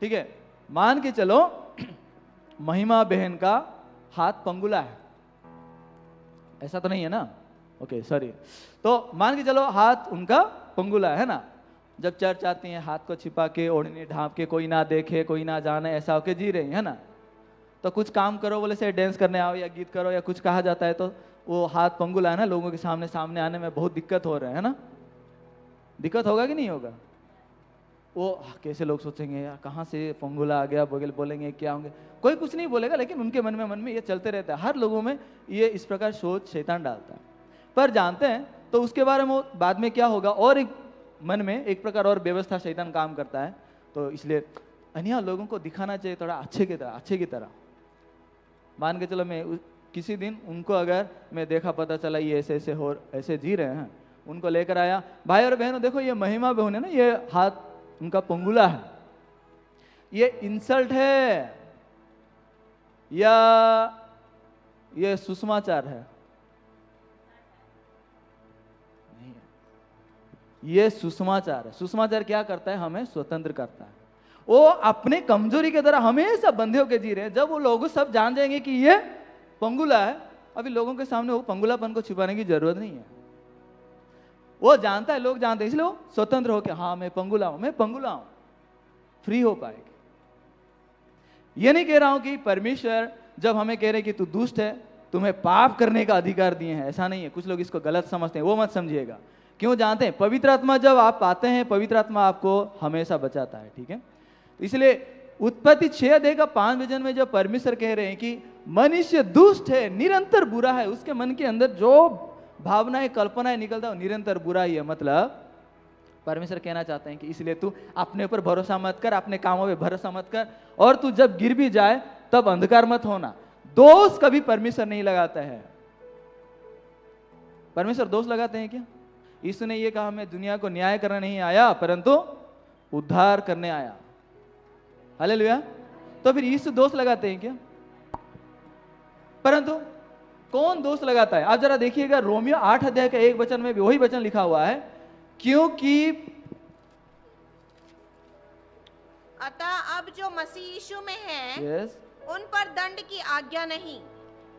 ठीक है। मान के चलो महिमा बहन का हाथ पंगुला है, ऐसा तो नहीं है ना? Okay, sorry. तो मान के चलो हाथ उनका पंगुला है ना। जब चर्च आती हैं, हाथ को छिपा के, ओढ़नी ढांप के, कोई ना देखे, कोई ना जाने, ऐसा होके जी रही है ना। तो कुछ काम करो बोले से, डांस करने आओ या गीत करो या कुछ कहा जाता है, तो वो हाथ पंगुला है ना, लोगों के सामने आने में बहुत दिक्कत हो रहा है ना? दिक्कत होगा कि नहीं होगा? वो कैसे लोग सोचेंगे यार कहाँ से पंगुला आ गया, बोलेंगे क्या होंगे, कोई कुछ नहीं बोलेगा, लेकिन उनके मन में ये चलते रहता है। हर लोगों में ये इस प्रकार सोच शैतान डालता है। पर जानते हैं तो उसके बारे में बाद में क्या होगा, और एक मन में एक प्रकार और व्यवस्था शैतान काम करता है। तो इसलिए अन्य लोगों को दिखाना चाहिए थोड़ा अच्छे की तरह। मान के चलो मैं किसी दिन उनको अगर मैं देखा, पता चला ये ऐसे जी रहे हैं, उनको लेकर आया, भाई और बहनों देखो ये महिमा बहन है ना, ये हाथ उनका पंगुला है, ये इंसल्ट है या ये सुसमाचार है? नहीं है, ये सुसमाचार है। सुसमाचार क्या करता है? हमें स्वतंत्र करता है। वो अपने कमजोरी के द्वारा हमेशा बंधे होकर जी रहे हैं। जब वो लोग सब जान जाएंगे कि ये पंगुला है, अभी लोगों के सामने वो पंगुलापन को छिपाने की जरूरत नहीं है। वो जानता है, लोग जानते हैं, इसलिए वो स्वतंत्र होकर हाँ मैं पंगुला हूं, फ्री हो पाएगी। ये नहीं कह रहा हूं कि परमेश्वर जब हमें कह रहे कि तू दुष्ट है, तुम्हें पाप करने का अधिकार दिए हैं, ऐसा नहीं है। कुछ लोग इसको गलत समझते हैं, वो मत समझिएगा। क्यों? जानते हैं पवित्र आत्मा जब आप पाते हैं, पवित्र आत्मा आपको हमेशा बचाता है, ठीक है। इसलिए उत्पत्ति 6:5 वचन में जब परमेश्वर कह रहे हैं कि मनुष्य दुष्ट है, निरंतर बुरा है, उसके मन के अंदर जो भावनाएं कल्पनाएं निकलता है निरंतर बुरा ही है, मतलब परमेश्वर कहना चाहते हैं कि इसलिए तू अपने ऊपर भरोसा मत कर, अपने कामों पे भरोसा मत कर, और तू जब गिर भी जाए तब अंधकार मत होना। दोष कभी परमेश्वर नहीं लगाता है। परमेश्वर दोष लगाते हैं क्या? यीशु ने ये कहा मैं दुनिया को न्याय करने नहीं आया परंतु उद्धार करने आया। हालेलुया। तो फिर यीशु दोष लगाते हैं क्या? परंतु कौन दोष लगाता है? आप जरा देखिएगा, रोमियो 8:1 वचन में भी वही वचन लिखा हुआ है, क्योंकि अतः अब जो मसीह यीशु में है yes, उन पर दंड की आज्ञा नहीं,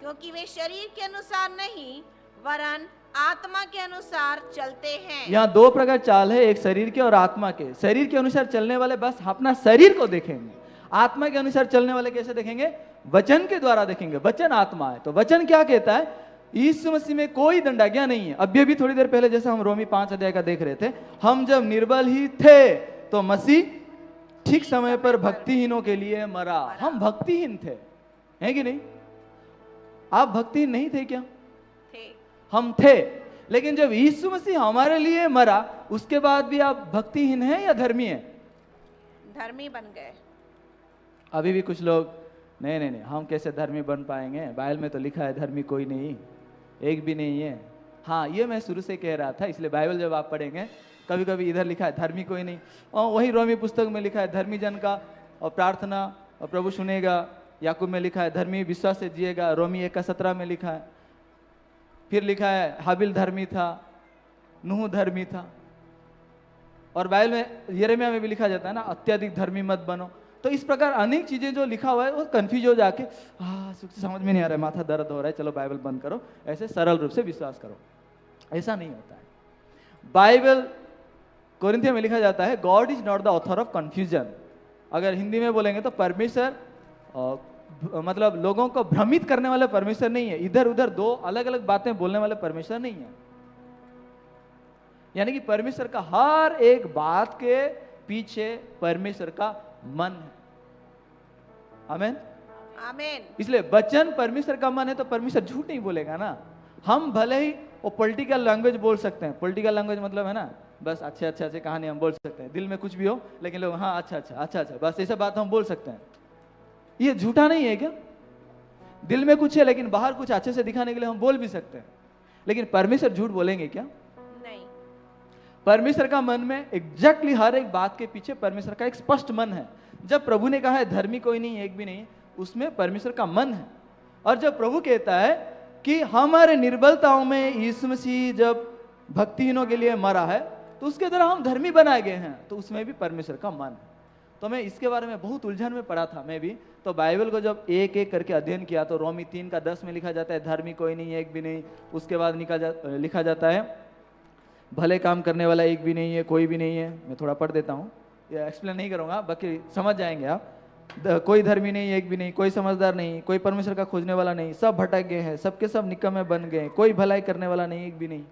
क्योंकि वे शरीर के अनुसार नहीं वरन आत्मा के अनुसार चलते हैं। यहाँ दो प्रकार चाल है, एक शरीर के और आत्मा के। शरीर के अनुसार चलने वाले बस अपना शरीर को देखेंगे, आत्मा के अनुसार चलने वाले कैसे देखेंगे? वचन के द्वारा देखेंगे। वचन आत्मा है। तो वचन क्या कहता है? यीशु मसीह में कोई दंडाज्ञा नहीं है। अभी थोड़ी देर पहले जैसे हम रोमी 5 का देख रहे थे, हम जब निर्बल ही थे तो मसीह ठीक समय पर भक्तिहीनों के लिए मरा। हम भक्तिहीन थे, हैं कि नहीं? आप भक्तिहीन नहीं थे क्या? हम थे। लेकिन जब यीशु मसीह हमारे लिए मरा, उसके बाद भी आप भक्तिहीन हैं या धर्मी हैं? धर्मी बन गए। अभी भी कुछ लोग नहीं, हम कैसे धर्मी बन पाएंगे? बाइबल में तो लिखा है धर्मी कोई नहीं, एक भी नहीं है। हाँ, ये मैं शुरू से कह रहा था। इसलिए बाइबल जब आप पढ़ेंगे, कभी कभी इधर लिखा है धर्मी कोई नहीं, और वही रोमी पुस्तक में लिखा है धर्मी जन का और प्रार्थना और प्रभु सुनेगा। याकूब में लिखा है धर्मी विश्वास से जिएगा। रोमी 1:17 में लिखा है। फिर लिखा है हाबिल धर्मी था, नूह धर्मी था। और बाइबल में यिर्मयाह में भी लिखा जाता है ना, अत्यधिक धर्मी मत बनो। तो इस प्रकार अनेक चीजें जो लिखा हुआ है वो कंफ्यूज हो जाके समझ में नहीं आ रहा है, माथा दर्द हो रहा है, चलो बाइबल बंद करो, ऐसे सरल रूप से विश्वास करो। ऐसा नहीं होता है। बाइबल कोरिन्थियों में लिखा जाता है God is not the author of confusion. अगर हिंदी में बोलेंगे तो परमेश्वर मतलब लोगों को भ्रमित करने वाले परमेश्वर नहीं है। इधर उधर दो अलग अलग बातें बोलने वाले परमेश्वर नहीं है। यानी कि परमेश्वर का हर एक बात के पीछे परमेश्वर का मन है। आमीन, आमीन। इसलिए वचन परमेश्वर का मन है तो परमेश्वर झूठ नहीं बोलेगा ना। हम भले ही वो पॉलिटिकल लैंग्वेज बोल सकते हैं, पॉलिटिकल लैंग्वेज मतलब है ना बस अच्छे कहानी हम बोल सकते हैं, दिल में कुछ भी हो लेकिन लोग हाँ अच्छा बस ऐसा बात हम बोल सकते हैं। ये झूठा नहीं है क्या? दिल में कुछ है लेकिन बाहर कुछ अच्छे से दिखाने के लिए हम बोल भी सकते हैं। लेकिन परमेश्वर झूठ बोलेंगे क्या? नहीं। परमेश्वर का मन में एग्जैक्टली हर एक बात के पीछे परमेश्वर का एक स्पष्ट मन है। जब प्रभु ने कहा है धर्मी कोई नहीं, एक भी नहीं, उसमें परमेश्वर का मन है। और जब प्रभु कहता है कि हमारे निर्बलताओं में यीशु मसीह जब भक्तिहीनों के लिए मरा है तो उसके द्वारा हम धर्मी बनाए गए हैं, तो उसमें भी परमेश्वर का मन है। तो मैं इसके बारे में बहुत उलझन में पढ़ा था मैं भी। तो बाइबल को जब एक एक करके अध्ययन किया तो रोमी 3:10 में लिखा जाता है धर्मी कोई नहीं, एक भी नहीं। उसके बाद लिखा जाता है भले काम करने वाला एक भी नहीं है, कोई भी नहीं है। मैं थोड़ा पढ़ देता हूँ, ये एक्सप्लेन नहीं करूँगा, बाकी समझ जाएंगे आप। कोई धर्मी नहीं, एक भी नहीं, कोई समझदार नहीं, कोई परमेश्वर का खोजने वाला नहीं, सब भटक गए हैं, सबके सब निकम्मे बन गए, कोई भलाई करने वाला नहीं, एक भी नहीं।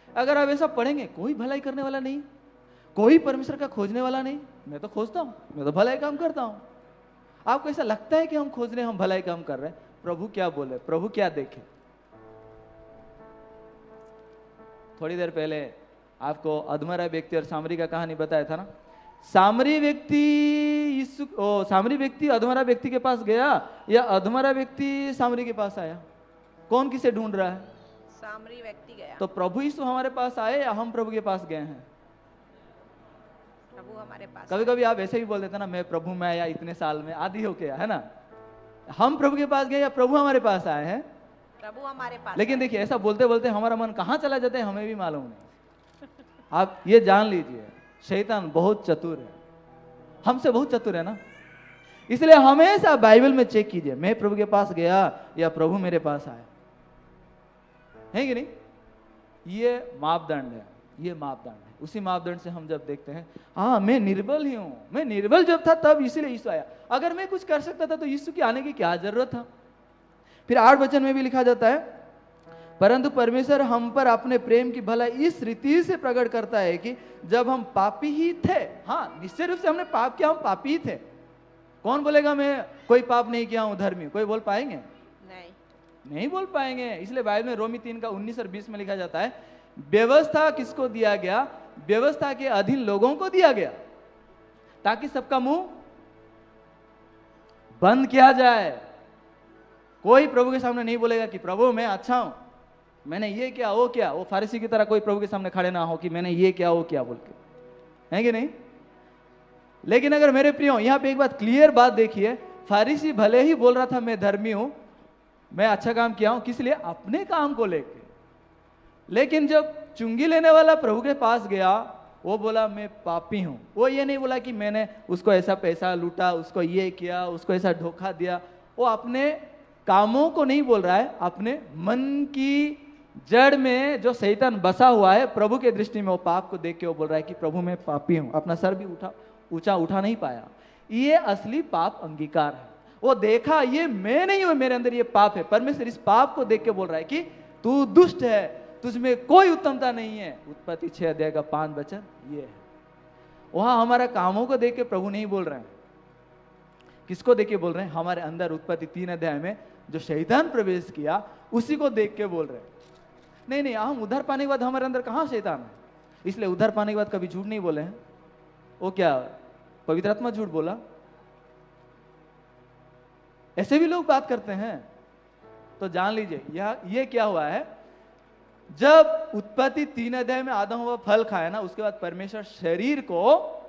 अगर आप ऐसा पढ़ेंगे, कोई भलाई करने वाला नहीं, कोई परमेश्वर का खोजने वाला नहीं। मैं तो खोजता हूं, मैं तो भलाई काम करता हूं। आपको ऐसा लगता है कि हम खोज रहे हैं, हम भलाई काम कर रहे हैं? प्रभु क्या बोले, प्रभु क्या देखे? थोड़ी देर पहले आपको अधमरा व्यक्ति और सामरी का कहानी बताया था ना। सामरी व्यक्ति अधमरा व्यक्ति के पास गया या अधमरा व्यक्ति सामरी के पास आया? कौन किसे ढूंढ रहा है? सामरी व्यक्ति गया। तो प्रभु यीशु हमारे पास आए या हम प्रभु के पास गए हैं? प्रभु हमारे पास। कभी कभी आप ऐसे भी बोल देते ना, मैं प्रभु में आया इतने साल में, आदि हो गया है ना। हम प्रभु के पास गए या प्रभु हमारे पास आए हैं? प्रभु हमारे पास। लेकिन देखिए, ऐसा बोलते बोलते हमारा मन कहाँ चला जाता है हमें भी मालूम नहीं। आप ये जान लीजिए, शैतान बहुत चतुर है, हमसे बहुत चतुर है ना। इसलिए हमेशा बाइबल में चेक कीजिए, मैं प्रभु के पास गया या प्रभु मेरे पास आया, है कि नहीं? ये मापदंड है, ये मापदंड है। उसी मापदंड से हम जब देखते हैं, हाँ मैं निर्बल ही हूं, मैं निर्बल जब था तब इसीलिए यीशु आया। अगर मैं कुछ कर सकता था तो यीशु के आने की क्या जरूरत था? फिर 8 वचन में भी लिखा जाता है, परंतु परमेश्वर हम पर अपने प्रेम की भलाई इस रीति से प्रकट करता है कि जब हम पापी ही थे, हाँ निश्चय रूप से हमने पाप किया, हम पापी ही थे। कौन बोलेगा मैं कोई पाप नहीं किया हूं धर्मी? कोई बोल पाएंगे? नहीं बोल पाएंगे। इसलिए बाइबल में रोमी 3 का 19 और 20 में लिखा जाता है, व्यवस्था किसको दिया गया? व्यवस्था के अधीन लोगों को दिया गया ताकि सबका मुंह बंद किया जाए। कोई प्रभु के सामने नहीं बोलेगा कि प्रभु मैं अच्छा हूं, मैंने ये किया वो किया। वो फारिसी की तरह कोई प्रभु के सामने खड़े ना हो कि मैंने ये किया वो किया बोल के, है कि नहीं? लेकिन अगर मेरे प्रियो, यहां पे एक बात क्लियर बात देखिए, फारिसी भले ही बोल रहा था मैं धर्मी हूं, मैं अच्छा काम किया हूं, किस लिए? अपने काम को लेके। लेकिन जब चुंगी लेने वाला प्रभु के पास गया, वो बोला मैं पापी हूं। वो ये नहीं बोला कि मैंने उसको ऐसा पैसा लूटा, उसको ये किया, उसको ऐसा धोखा दिया। वो अपने कामों को नहीं बोल रहा है, अपने मन की जड़ में जो शैतान बसा हुआ है, प्रभु के दृष्टि में वो पाप को देख के वो बोल रहा है कि प्रभु मैं पापी हूं। अपना सर भी ऊंचा उठा नहीं पाया। ये असली पाप अंगीकार है। वो देखा ये मैं नहीं हूं, मेरे अंदर ये पाप है। परमेश्वर इस पाप को देख के बोल रहा है कि तू दुष्ट है, तुझमें कोई उत्तमता नहीं है। उत्पत्ति 6 अध्याय का 5 वचन ये है। वहां हमारा कामों को देख के प्रभु नहीं बोल रहे हैं। किसको देख के बोल रहे हैं? हमारे अंदर उत्पत्ति 3 अध्याय में जो शैतान प्रवेश किया उसी को देख के बोल रहे हैं। नहीं, हम उद्धार पाने के बाद हमारे अंदर कहां शैतान है? इसलिए उद्धार पाने के बाद कभी झूठ नहीं बोले हैं। वो क्या पवित्र आत्मा झूठ बोला? ऐसे भी लोग बात करते हैं। तो जान लीजिए ये क्या हुआ है, जब उत्पत्ति 3 अध्याय में आदम हवा फल खाया ना, उसके बाद परमेश्वर शरीर को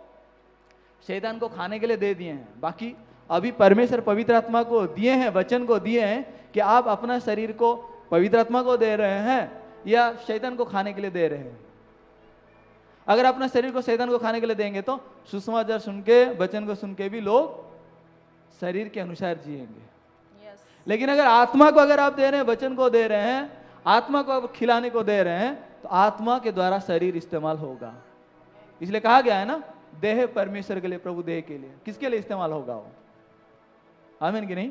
शैतान को खाने के लिए दे दिए हैं। बाकी अभी परमेश्वर पवित्र आत्मा को दिए हैं, वचन को दिए हैं कि आप अपना शरीर को पवित्र आत्मा को दे रहे हैं या शैतान को खाने के लिए दे रहे हैं। अगर अपना शरीर को शैतान को खाने के लिए देंगे तो सुसमाचार सुन के, वचन को सुन के भी लोग शरीर के अनुसार जिएंगे। लेकिन अगर आत्मा को अगर आप दे रहे हैं, वचन को दे रहे हैं, आत्मा को आप खिलाने को दे रहे हैं, तो आत्मा के द्वारा शरीर इस्तेमाल होगा। इसलिए कहा गया है ना, देह परमेश्वर के लिए, प्रभु देह के लिए। किसके लिए इस्तेमाल होगा वो? आमीन कि नहीं?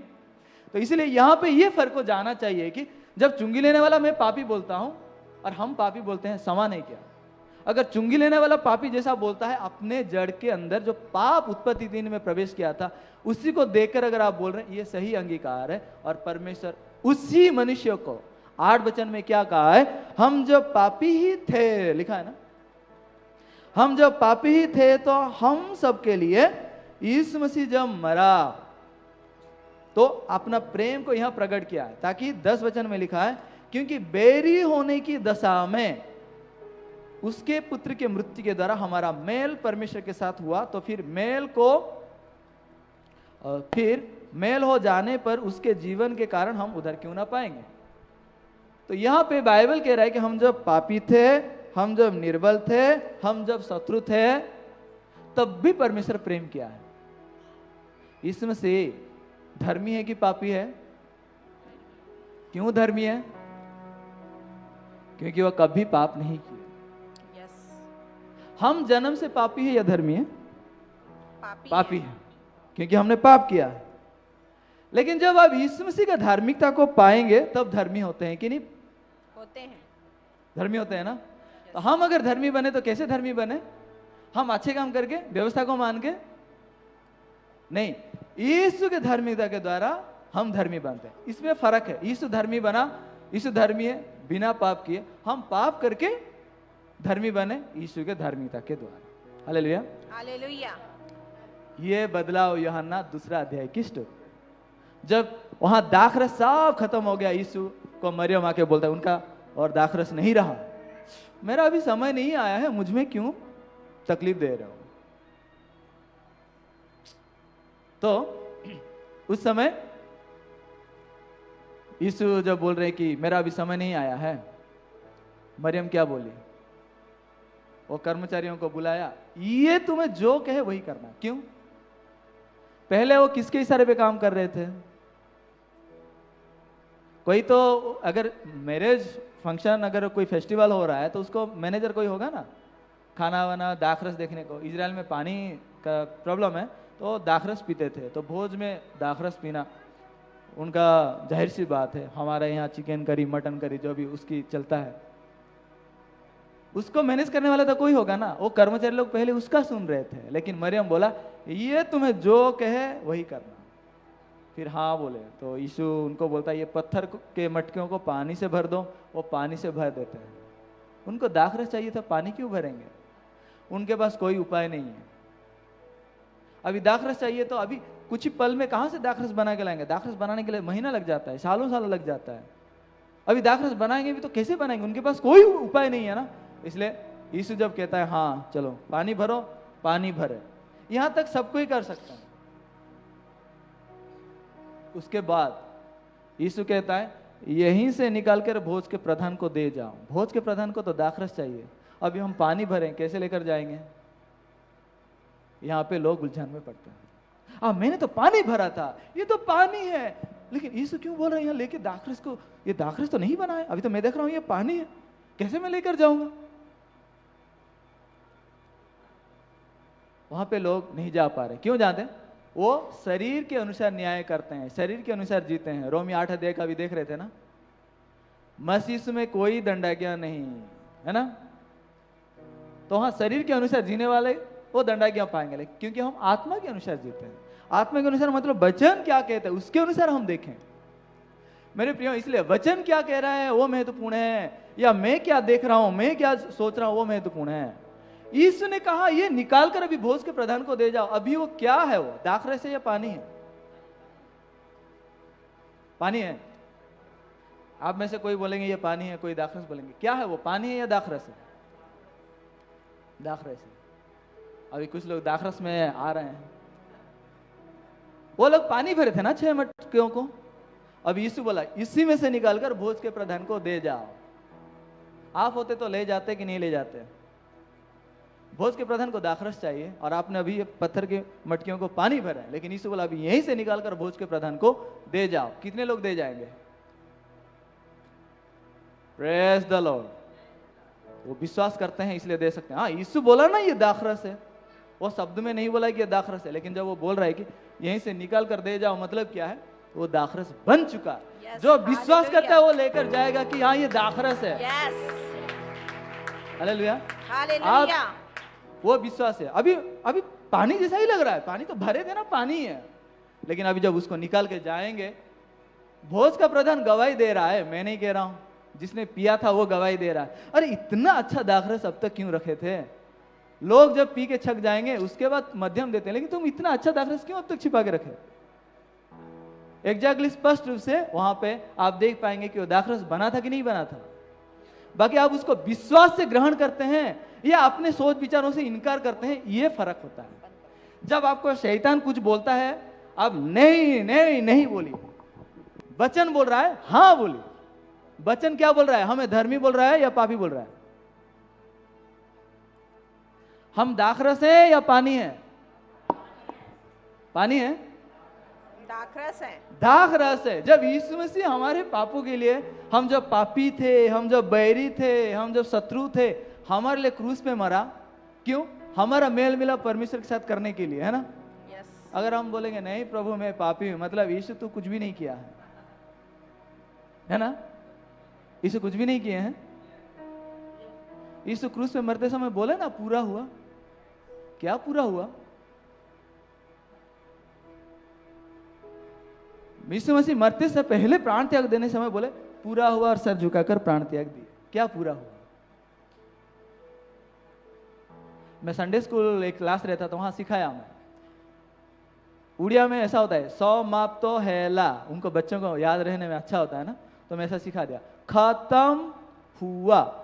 तो इसलिए यहां पे ये फर्क को जाना चाहिए कि जब चुंगी लेने वाला मैं पापी बोलता हूं और हम पापी बोलते हैं, समान है क्या? अगर चुंगी लेने वाला पापी जैसा बोलता है, अपने जड़ के अंदर जो पाप उत्पत्ति 3 में प्रवेश किया था उसी को देखकर अगर आप बोल रहे हैं, ये सही अंगीकार है। और परमेश्वर उसी मनुष्य को 8 वचन में क्या कहा है? हम जब पापी ही थे, लिखा है ना, हम जब पापी ही थे तो हम सबके लिए यीशु मसीह जब मरा तो अपना प्रेम को यहां प्रकट किया है। ताकि 10 वचन में लिखा है, क्योंकि बैरी होने की दशा में उसके पुत्र के मृत्यु के द्वारा हमारा मेल परमेश्वर के साथ हुआ, तो फिर मेल हो जाने पर उसके जीवन के कारण हम उधर क्यों ना पाएंगे। तो यहां पे बाइबल कह रहा है कि हम जब पापी थे, हम जब निर्बल थे, हम जब शत्रु थे, तब भी परमेश्वर प्रेम किया है। इसमें से धर्मी है कि पापी है? क्यों धर्मी है? क्योंकि वह कभी पाप नहीं किया। हम जन्म से पापी है या धर्मी है? पापी है, क्योंकि हमने पाप किया है। लेकिन जब आप यीशु मसीह का धार्मिकता को पाएंगे तब धर्मी होते हैं कि नहीं? होते हैं, धर्मी होते हैं ना। तो हम अगर धर्मी बने तो कैसे धर्मी बने? हम अच्छे काम करके, व्यवस्था को मान के नहीं, यीशु के धार्मिकता के द्वारा हम धर्मी बनते हैं। इसमें फर्क है। यीशु धर्मी बना, यीशु धर्मी है बिना पाप किए, हम पाप करके धर्मी बने यीशु के धार्मिकता के द्वारा। Hallelujah, hallelujah. ये बदलाव यूहन्ना 2 अध्याय की स्टोरी। जब वहां दाखरस सब खत्म हो गया, यीशु को मरियम आके बोलता है उनका और दाखरस नहीं रहा, मेरा अभी समय नहीं आया है, मुझ में क्यों तकलीफ दे रहे हो। तो उस समय यीशु जब बोल रहे कि मेरा अभी समय नहीं आया है, मरियम क्या बोली? वो कर्मचारियों को बुलाया, ये तुम्हें जो कहे वही करना। क्यों? पहले वो किसके इशारे पे काम कर रहे थे? कोई तो अगर मैरिज फंक्शन, अगर कोई फेस्टिवल हो रहा है तो उसको मैनेजर कोई होगा ना, खाना वाना दाखरस देखने को। इजराइल में पानी का प्रॉब्लम है तो दाखरस पीते थे, तो भोज में दाखरस पीना उनका जाहिर सी बात है। हमारे यहाँ चिकन करी, मटन करी, जो भी उसकी चलता है, उसको मैनेज करने वाला तो कोई होगा ना। वो कर्मचारी लोग पहले उसका सुन रहे थे, लेकिन मरियम बोला ये तुम्हें जो कहे वही करना। फिर हाँ बोले तो यीशु उनको बोलता है ये पत्थर के मटकियों को पानी से भर दो। वो पानी से भर देते हैं। उनको दाखरस चाहिए था, पानी क्यों भरेंगे? उनके पास कोई उपाय नहीं है। अभी दाखरस चाहिए तो अभी कुछ ही पल में कहाँ से दाखरस बना के लाएंगे? दाखरस बनाने के लिए महीना लग जाता है, सालों साल लग जाता है। अभी दाखरस बनाएंगे भी तो कैसे बनाएंगे? उनके पास कोई उपाय नहीं है ना। इसलिए यीशु जब कहता है हाँ चलो पानी भरो, पानी भरे, यहां तक सब कोई कर सकता है। उसके बाद यीशु कहता है यहीं से निकालकर भोज के प्रधान को दे जाओ। भोज के प्रधान को तो दाखरस चाहिए, अभी हम पानी भरें, कैसे लेकर जाएंगे? यहां पे लोग उलझन में पड़ते हैं। मैंने तो पानी भरा था, ये तो पानी है, लेकिन यीशु क्यों बोल रहे हैं यहाँ लेके दाखरस को? ये दाखरस तो नहीं बना है, अभी तो मैं देख रहा हूं ये पानी है, कैसे मैं लेकर जाऊंगा? वहां पे लोग नहीं जा पा रहे। क्यों जाते? वो शरीर के अनुसार न्याय करते हैं, शरीर के अनुसार जीते हैं। रोमी 8 अध्याय का भी देख रहे थे ना, मसीह में कोई दंडाज्ञा नहीं है ना। तो हाँ, शरीर के अनुसार जीने वाले वो दंडाज्ञा पाएंगे, क्योंकि हम आत्मा के अनुसार जीते हैं। आत्मा के अनुसार मतलब वचन क्या कहते हैं उसके अनुसार हम देखें मेरे प्रियो। इसलिए वचन क्या कह रहा है वो महत्वपूर्ण है, या मैं क्या देख रहा हूं, मैं क्या सोच रहा हूं, वो महत्वपूर्ण है। यीशु ने कहा ये निकाल कर अभी भोज के प्रधान को दे जाओ। अभी वो क्या है? वो दाखरस है या पानी है? पानी है। आप में से कोई बोलेंगे ये पानी है, कोई दाखरस बोलेंगे। क्या है वो? पानी है या दाखरस है? दाखरस है। अभी कुछ लोग दाखरस में आ रहे हैं। वो लोग पानी भरे थे ना 6 मटकियों को। अब यीशु बोला इसी में से निकालकर भोज के प्रधान को दे जाओ। आप होते तो ले जाते कि नहीं ले जाते? भोज के प्रधान को दाखरस चाहिए और आपने अभी ये पत्थर के मटकियों को पानी भरा है, लेकिन यीशु बोला अभी यहीं से निकालकर भोज के प्रधान को दे जाओ। कितने लोग दे जाएंगे? Praise the Lord. वो विश्वास करते हैं इसलिए दे सकते हैं। हाँ, यीशु बोला ना ये दाखरस है, वो शब्द में नहीं बोला कि ये दाखरस है, लेकिन जब वो बोल रहा है कि यहीं से निकाल कर दे जाओ, मतलब क्या है? वो दाखरस बन चुका। जो विश्वास करता है वो लेकर जाएगा कि हाँ ये दाखरस है। Hallelujah, hallelujah. वो विश्वास है। अभी अभी पानी जैसा ही लग रहा है, पानी तो भरे थे ना, पानी है, लेकिन अभी जब उसको निकाल के जाएंगे, भोज का प्रधान गवाही दे रहा है, मैं नहीं कह रहा हूं, जिसने पिया था वो गवाही दे रहा है। अरे इतना अच्छा दाखरस अब तक क्यों रखे थे? लोग जब पी के छक जाएंगे उसके बाद मध्यम देते हैं, लेकिन तुम इतना अच्छा दाखरस क्यों अब तक छिपा के रखे? एग्जैक्टली स्पष्ट रूप से वहां पे आप देख पाएंगे कि वो दाखरस बना था कि नहीं बना था। बाकी आप उसको विश्वास से ग्रहण करते हैं या अपने सोच विचारों से इनकार करते हैं, ये फर्क होता है। जब आपको शैतान कुछ बोलता है, आप नहीं नहीं नहीं बोलिए। वचन बोल रहा है, हाँ बोलिए। वचन क्या बोल रहा है? हमें धर्मी बोल रहा है या पापी बोल रहा है? हम दाखरस है या पानी है? पानी है, दाखरस है। दाखरस है। जब यीशु मसीह हमारे पापों के लिए, हम जब पापी थे, हम जब बैरी थे, हम जब शत्रु थे, हमारे लिए क्रूस पे मरा। क्यों? हमारा मेल मिलाप परमेश्वर के साथ करने के लिए, है ना। अगर हम बोलेंगे नहीं प्रभु मैं पापी हूं, मतलब यीशु तो कुछ भी नहीं किया है ना। यीशु कुछ भी नहीं किए हैं। यीशु क्रूस पे मरते समय बोले ना पूरा हुआ, क्या पूरा हुआ? यीशु मसीह मरते से पहले प्राण त्याग देने समय बोले पूरा हुआ और सर झुकाकर प्राण त्याग दिए। क्या पूरा हुआ? मैं संडे स्कूल एक क्लास रहता था, वहां सिखाया मैं। उड़िया में ऐसा होता है, 100 माप तो हैला, उनको बच्चों को याद रहने में अच्छा होता है ना, तो मैं ऐसा सिखा दिया, खत्म हुआ।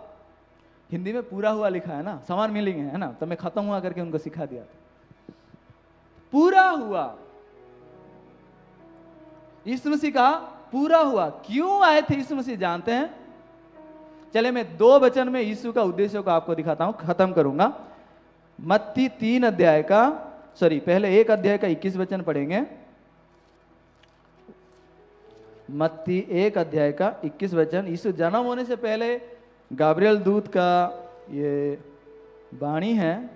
हिंदी में पूरा हुआ लिखा है ना, समान मीनिंग है ना, तो मैं खत्म हुआ करके उनको सिखा दिया था। पूरा हुआ, यीशु मसीह कहा पूरा हुआ। क्यों आए थे यीशु मसीह जानते हैं? चले मैं 2 वचन में यीशु का उद्देश्य को आपको दिखाता हूं, खत्म करूंगा। मत्ती 3 अध्याय का, पहले 1 अध्याय का 21 वचन पढ़ेंगे। मत्ती 1 अध्याय का 21 वचन। यीशु जन्म होने से पहले गाब्रियल दूत का ये वाणी है,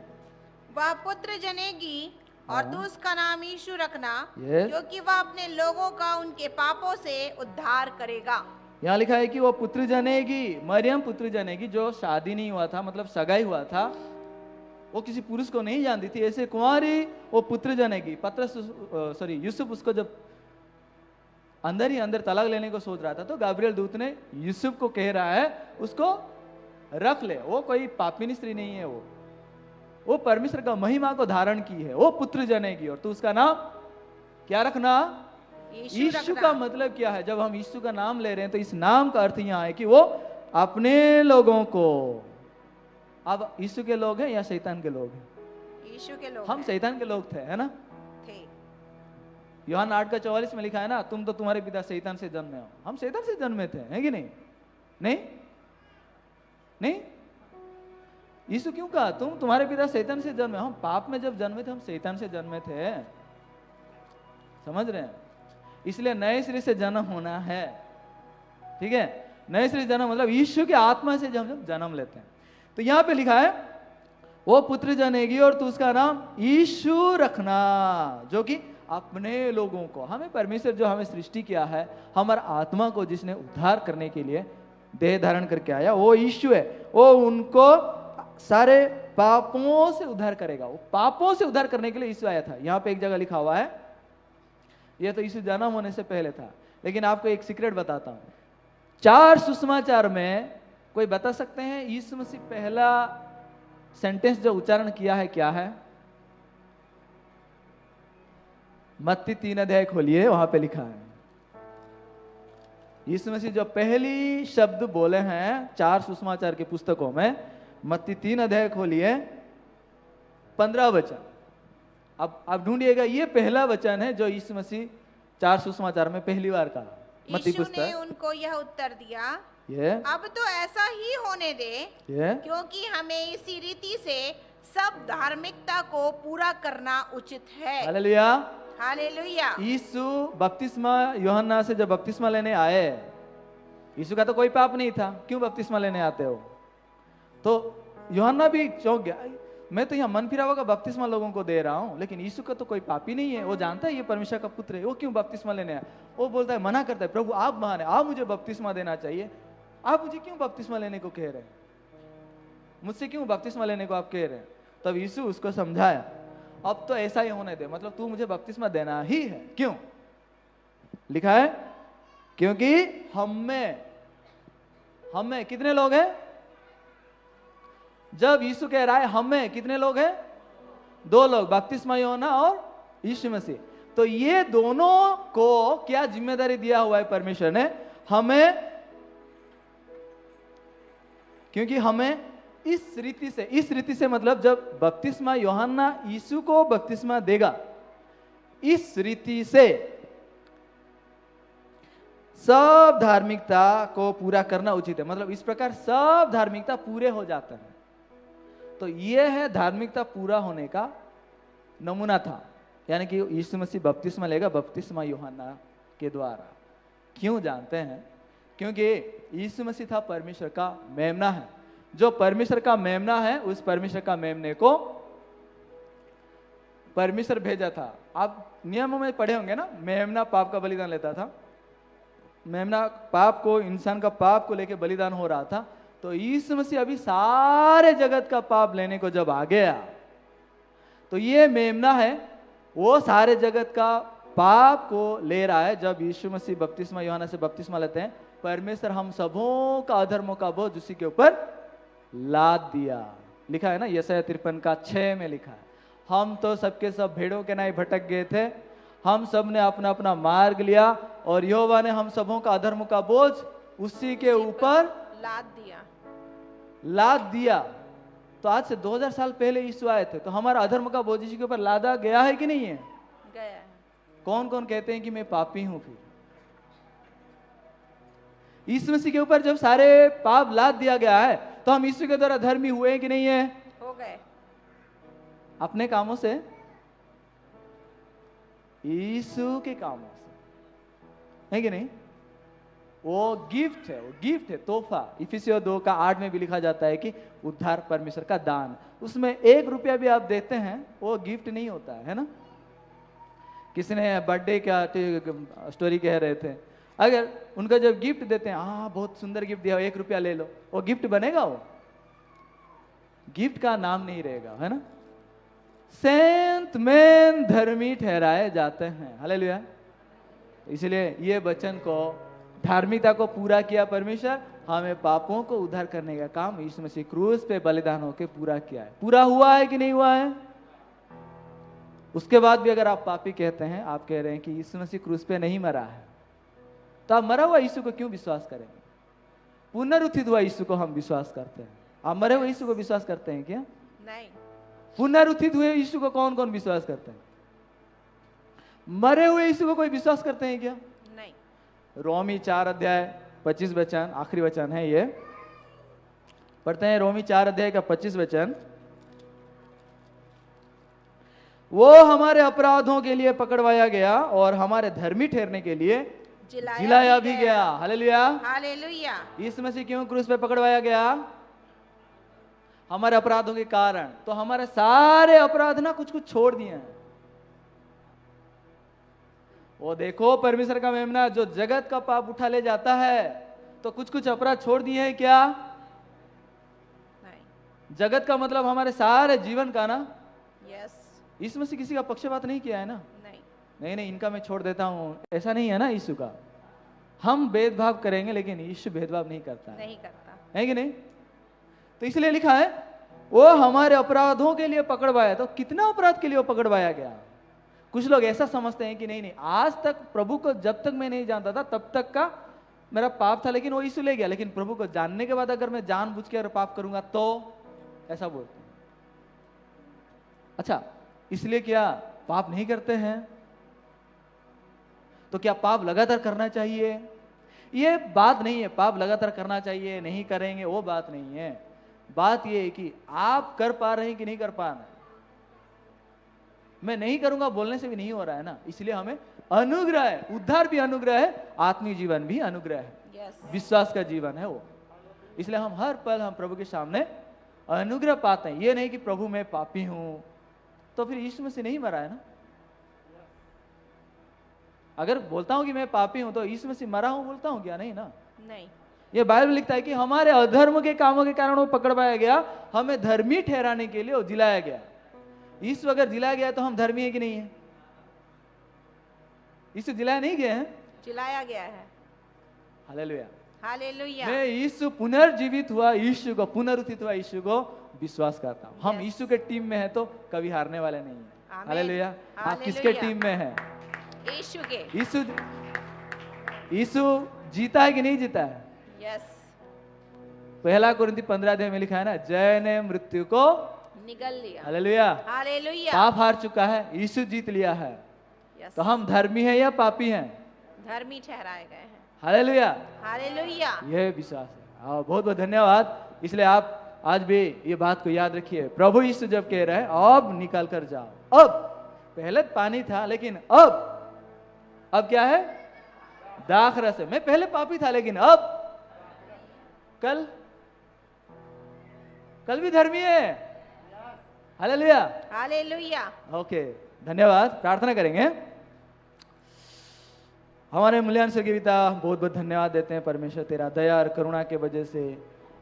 वह पुत्र जनेगी और तू उसका नाम यीशु रखना, Yes. क्योंकि वह अपने लोगों का उनके पापों से उद्धार करेगा। यहाँ लिखा है कि वो पुत्र जनेगी, मरियम पुत्र जनेगी, जो शादी नहीं हुआ था, मतलब सगाई हुआ था, वो किसी पुरुष को नहीं जानती थी, ऐसे कुंवारी वो पुत्र जनेगी। यूसुफ उसको जब अंदर ही अंदर तलाक लेने को सोच रहा था, तो गाब्रियल दूत ने यूसुफ को कह रहा है उसको रख ले, वो कोई पापिनी स्त्री नहीं है, वो परमेश्वर का महिमा को धारण की है, वो पुत्र जनेगी और तू उसका नाम क्या रखना? यीशु का मतलब क्या है? जब हम यीशु का नाम ले रहे हैं तो इस नाम का अर्थ यहां है कि वो अपने लोगों को, अब यीशु के लोग हैं या शैतान के लोग हैं? यीशु के लोग हम हैं। शैतान के लोग थे, है ना? थे। यूहन्ना 8:44 में लिखा है ना, तुम तो तुम्हारे पिता शैतान से जन्मे हो। हम शैतान से जन्मे थे, है कि नहीं? नहीं नहीं, यीशु क्यों कहा तुम तुम्हारे पिता शैतान से जन्मे? हम पाप में जब जन्मे थे हम शैतान से जन्मे थे, समझ रहे हैं? इसलिए नए सिरे से जन्म होना है, ठीक है? नए सिरे जन्म मतलब यीशु की आत्मा से जब जन्म लेते हैं। तो यहां पे लिखा है वो पुत्र जनेगी और तू उसका नाम यीशु रखना, जो कि अपने लोगों को, हमें परमेश्वर जो हमें सृष्टि किया है, हमारा आत्मा को जिसने उद्धार करने के लिए देह धारण करके आया, वो यीशु है। वो उनको सारे पापों से उद्धार करेगा। वो पापों से उद्धार करने के लिए यीशु आया था। यहां पे एक जगह लिखा हुआ है, ये तो यीशु जन्म होने से पहले था, लेकिन आपको एक सीक्रेट बताता हूं। 4 सुसमाचार में कोई बता सकते हैं यीशु मसीह पहला सेंटेंस जो उच्चारण किया है क्या है? मत्ती 3 अध्याय खोलिए, वहां पे लिखा है यीशु मसीह जो पहली शब्द बोले हैं 4 सुसमाचार की पुस्तकों में। मत्ती 3 अध्याय खोलिए, 15 वचन। अब आप ढूंढिएगा, ये पहला वचन है जो यीशु मसीह 4 सुसमाचार में पहली बार कहा। मत्ती यीशु ने पुस्तक, उनको यह उत्तर दिया, ये अब तो ऐसा ही होने दे, ये क्योंकि हमें इसी रीति से सब धार्मिकता को पूरा करना उचित है। हालेलुया। हालेलुया। यीशु बपतिस्मा यूहन्ना से जब बपतिस्मा लेने आए, यीशु का तो कोई पाप नहीं था, क्यों बपतिस्मा लेने आते हो? तो यूहन्ना भी चौंक गया, मैं तो यहाँ मन फिरावा का बपतिस्मा लोगों को दे रहा हूँ, लेकिन यीशु का तो कोई पापी नहीं है, वो जानता है ये परमेश्वर का पुत्र है, वो क्यों बपतिस्मा लेने आया? वो बोलता है, मना करता है, प्रभु आप महान है, आप मुझे बपतिस्मा देना चाहिए, आप मुझे क्यों बपतिस्मा लेने को कह रहे हैं? मुझसे क्यों बपतिस्मा लेने को आप कह रहे हैं? तब यीशु उसको समझाया, अब तो ऐसा ही होने दे, मतलब तू मुझे बपतिस्मा देना ही है। क्यों? लिखा है क्योंकि हमें कितने लोग हैं? जब यीशु कह रहा है हमें, कितने लोग हैं? 2 लोग, बपतिस्मा यूहन्ना और यीशु मसीह। तो ये दोनों को क्या जिम्मेदारी दिया हुआ है परमेश्वर ने? हमें, क्योंकि हमें इस रीति से मतलब जब बपतिस्मा यूहन्ना यीशु को बपतिस्मा देगा, इस रीति से सब धार्मिकता को पूरा करना उचित है। मतलब इस प्रकार सब धार्मिकता पूरे हो जाता है। तो यह है धार्मिकता पूरा होने का नमूना था, यानी कि यीशु मसीह बपतिस्मा लेगा बपतिस्मा यूहन्ना के द्वारा। क्यों जानते हैं? क्योंकि यीशु मसीह था परमेश्वर का मेमना है। जो परमेश्वर का मेमना है, उस परमेश्वर का मेमने को परमेश्वर भेजा था। आप नियमों में पढ़े होंगे ना, मेमना पाप का बलिदान लेता था, मेमना पाप को, इंसान का पाप को लेके बलिदान हो रहा था। तो यीशु मसीह अभी सारे जगत का पाप लेने को जब आ गया, तो ये मेमना है, वो सारे जगत का पाप को ले रहा है। जब यीशु मसीह बपतिस्मा यूहन्ना से बपतिस्मा लेते हैं, परमेश्वर हम सबों का अधर्मों का बोझ उसी के ऊपर लाद दिया। लिखा है ना यशायाह 53:6 में लिखा है, हम तो सबके सब भेड़ों के नाई भटक गए थे, हम सब ने अपना अपना मार्ग लिया और यहोवा ने हम सबों का अधर्म का बोझ उसी के ऊपर लाद दिया। तो आज से 2000 साल पहले यीशु आए थे, तो हमारा अधर्म का बोझ इसी के ऊपर लादा गया है कि नहीं है? गया है। कौन कौन कहते हैं कि मैं पापी हूं? फिर यीशु मसीह के ऊपर जब सारे पाप लाद दिया गया है, तो हम यीशु के द्वारा धर्मी हुए कि नहीं है? हो गए। अपने कामों से? यीशु के कामों से, है कि नहीं? वो गिफ्ट है, वो गिफ्ट है, तोहफा। इफिसियों 2:8 में भी लिखा जाता है कि उद्धार परमेश्वर का दान। उसमें 1 रुपया भी आप देते हैं, वो गिफ्ट नहीं होता है ना? किसी ने बर्थडे का स्टोरी कह रहे थे, अगर उनका जब गिफ्ट देते हैं, हाँ बहुत सुंदर गिफ्ट दिया, 1 रुपया ले लो, वो गिफ्ट बनेगा? वो गिफ्ट का नाम नहीं रहेगा, है ना? सेंट मैन धर्मी ठहराए जाते हैं। हालेलुया। इसलिए ये वचन को, धार्मिकता को पूरा किया परमेश्वर, हमें पापों को उद्धार करने का काम यीशु मसीह क्रूस पे बलिदान होकर पूरा किया है। पूरा हुआ है कि नहीं हुआ है? उसके बाद भी अगर आप पापी कहते हैं, आप कह रहे हैं कि यीशु मसीह क्रूस पे नहीं मरा है, तो आप मरा हुआ यीशु को क्यों विश्वास करेंगे? पुनरुत्थित हुआ यीशु को हम विश्वास करते हैं। आप मरे हुए यीशु को विश्वास करते हैं क्या? नहीं। पुनरुत्थित हुए यीशु को कौन कौन विश्वास करते हैं? मरे हुए यीशु को कोई विश्वास करते हैं क्या? नहीं। रोमी 4:25 वचन, आखिरी वचन है ये, पढ़ते हैं। रोमी 4:25 वचन, वो हमारे अपराधों के लिए पकड़वाया गया और हमारे धर्मी ठहरने के लिए जिलाया भी गया। हालेलुया। हालेलुया। यीशु मसीह क्यों क्रूस पे पकड़वाया गया? हमारे अपराधों के कारण। तो हमारे सारे अपराध ना कुछ कुछ छोड़ दिए हैं। वो देखो परमेश्वर का मेमना जो जगत का पाप उठा ले जाता है, तो कुछ कुछ अपराध छोड़ दिए हैं क्या? नहीं। जगत का मतलब हमारे सारे जीवन का ना। यस। यीशु मसीह किसी का पक्षपात नहीं किया है ना? नहीं। नहीं नहीं, इनका मैं छोड़ देता हूं, ऐसा नहीं है ना यीशु का। हम भेदभाव करेंगे, लेकिन यीशु भेदभाव नहीं करता नहीं करता है कि नहीं? तो इसलिए लिखा है वो हमारे अपराधों के लिए पकड़वाया। तो कितना अपराध के लिए वो पकड़वाया गया? कुछ लोग ऐसा समझते हैं कि नहीं नहीं, आज तक प्रभु को जब तक मैं नहीं जानता था तब तक का मेरा पाप था, लेकिन वो यीशु ले गया। लेकिन प्रभु को जानने के बाद अगर मैं जानबूझ के अगर पाप करूंगा तो, ऐसा बोलते हैं। अच्छा, इसलिए क्या पाप नहीं करते हैं? तो क्या पाप लगातार करना चाहिए? ये बात नहीं है, पाप लगातार करना चाहिए, नहीं करेंगे, वो बात नहीं है। बात ये है कि आप कर पा रहे हैं कि नहीं कर पा रहे। मैं नहीं करूंगा बोलने से भी नहीं हो रहा है ना। इसलिए हमें अनुग्रह है, उद्धार भी अनुग्रह है, आत्मिक जीवन भी अनुग्रह है। यस। विश्वास का जीवन है वो। इसलिए हम हर पल हम प्रभु के सामने अनुग्रह पाते हैं। ये नहीं कि प्रभु मैं पापी हूं, तो फिर यीशु मसीह नहीं मरा है ना। अगर बोलता हूं कि मैं पापी हूं तो यीशु मसीह मरा हूं बोलता हूं क्या? नहीं ना। नहीं। ये बाइबल लिखता है कि हमारे अधर्म के कामों के कारण वो पकड़वाया गया, हमें धर्मी ठहराने के लिए वो जिलाया गया। यीशु अगर जिलाया गया तो हम धर्मी है कि नहीं है? यीशु जिलाया नहीं गया है, जिलाया गया है। हालेलुया। हालेलुया। मैं यीशु पुनर्जीवित हुआ यीशु को, पुनरुत्थित हुआ यीशु को विश्वास करता हूं। हम यीशु के टीम में है तो कभी हारने वाले नहीं है। हालेलुया। आप किसके टीम में हैं? यीशु के। यीशु जीता है कि नहीं जीता है? यस। 1 कुरिन्थी 15 में लिखा है ना, जय ने मृत्यु को निगल लिया। हालेलुया। हालेलुया। पाप हार चुका है, यीशु जीत लिया है। यस। तो हम धर्मी हैं या पापी हैं? धर्मी ठहराए गए हैं। हालेलुया। हालेलुया। यह विश्वास है। बहुत बहुत धन्यवाद। इसलिए आप आज भी ये बात को याद रखिए, प्रभु यीशु जब कह रहे हैं अब निकल कर जाओ, अब पहले पानी था लेकिन अब क्या है? दाखरस है। मैं पहले पापी था लेकिन अब कल भी धर्मी है। हालेलुया। हालेलुया। ओके, धन्यवाद। प्रार्थना करेंगे। हमारे मूल्यवान स्वर्गीय पिता, बहुत बहुत धन्यवाद देते हैं परमेश्वर तेरा दया और करुणा के वजह से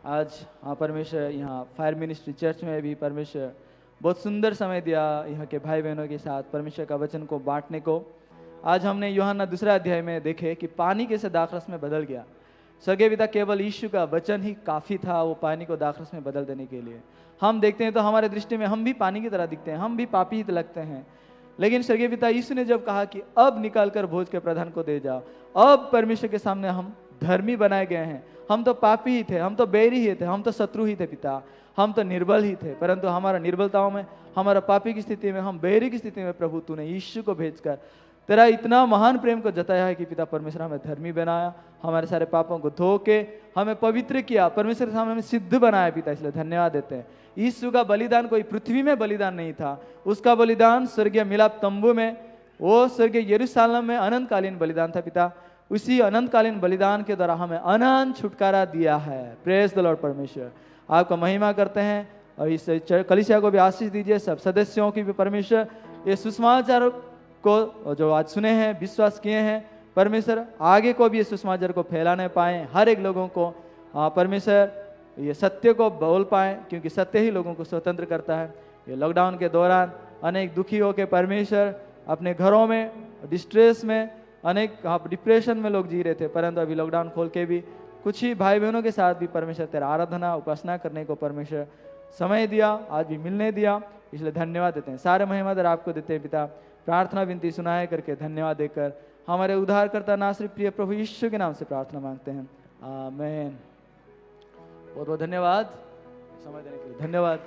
आज परमेश्वर यहाँ फायर मिनिस्ट्री चर्च में भी परमेश्वर बहुत सुंदर समय दिया यहाँ के भाई बहनों के साथ परमेश्वर का वचन को बांटने को। आज हमने यूहन्ना 2 अध्याय में देखे कि पानी कैसे दाखरस में बदल गया। स्वर्गीय पिता केवल यीशु का वचन ही काफ़ी था वो पानी को दाखरस में बदल देने के लिए। हम देखते हैं तो हमारे दृष्टि में हम भी पानी की तरह दिखते हैं, हम भी पापी ही लगते हैं, लेकिन स्वर्गीय पिता यीशु ने जब कहा कि अब निकाल कर भोज के प्रधान को दे जाओ, अब परमेश्वर के सामने हम धर्मी बनाए गए हैं। हम तो पापी ही थे, हम तो बैरी ही थे, हम तो शत्रु ही थे पिता, हम तो निर्बल ही थे, परंतु हमारा निर्बलताओं में, हमारा पापी की स्थिति में, हम बैरी की स्थिति में प्रभु तूने यीशु को भेजकर तेरा इतना महान प्रेम को जताया है कि पिता परमेश्वर हमें धर्मी बनाया, हमारे सारे पापों को धो के हमें पवित्र किया, परमेश्वर के सामने हमें सिद्ध बनाया पिता, इसलिए धन्यवाद देते हैं। यीशु का बलिदान कोई पृथ्वी में बलिदान नहीं था, उसका बलिदान स्वर्गीय मिलाप तंबू में, वो स्वर्गीय यरूशलेम में अनंतकालीन बलिदान था पिता। उसी अनंतकालीन बलिदान के द्वारा हमें अनंत छुटकारा दिया है। Praise the Lord. परमेश्वर आपका महिमा करते हैं और इस कलीसिया को भी आशीष दीजिए, सब सदस्यों की भी परमेश्वर ये सुसमाचार को जो आज सुने हैं, विश्वास किए हैं, परमेश्वर आगे को भी ये सुसमाचार को फैलाने पाए, हर एक लोगों को परमेश्वर ये सत्य को बोल पाए, क्योंकि सत्य ही लोगों को स्वतंत्र करता है। ये लॉकडाउन के दौरान अनेक दुखी होकर परमेश्वर अपने घरों में डिस्ट्रेस में, अनेक डिप्रेशन में लोग जी रहे थे, परंतु अभी लॉकडाउन खोल के भी कुछ ही भाई बहनों के साथ भी परमेश्वर तेरा आराधना उपासना करने को परमेश्वर समय दिया, आज भी मिलने दिया, इसलिए धन्यवाद देते हैं। सारे महिमा दर आपको देते हैं पिता। प्रार्थना विनती सुनाए करके धन्यवाद देकर हमारे उद्धारकर्ता नासरी प्रिय प्रभु यीशु के नाम से प्रार्थना मांगते हैं, आमीन। बहुत बहुत धन्यवाद समय देने के लिए, धन्यवाद।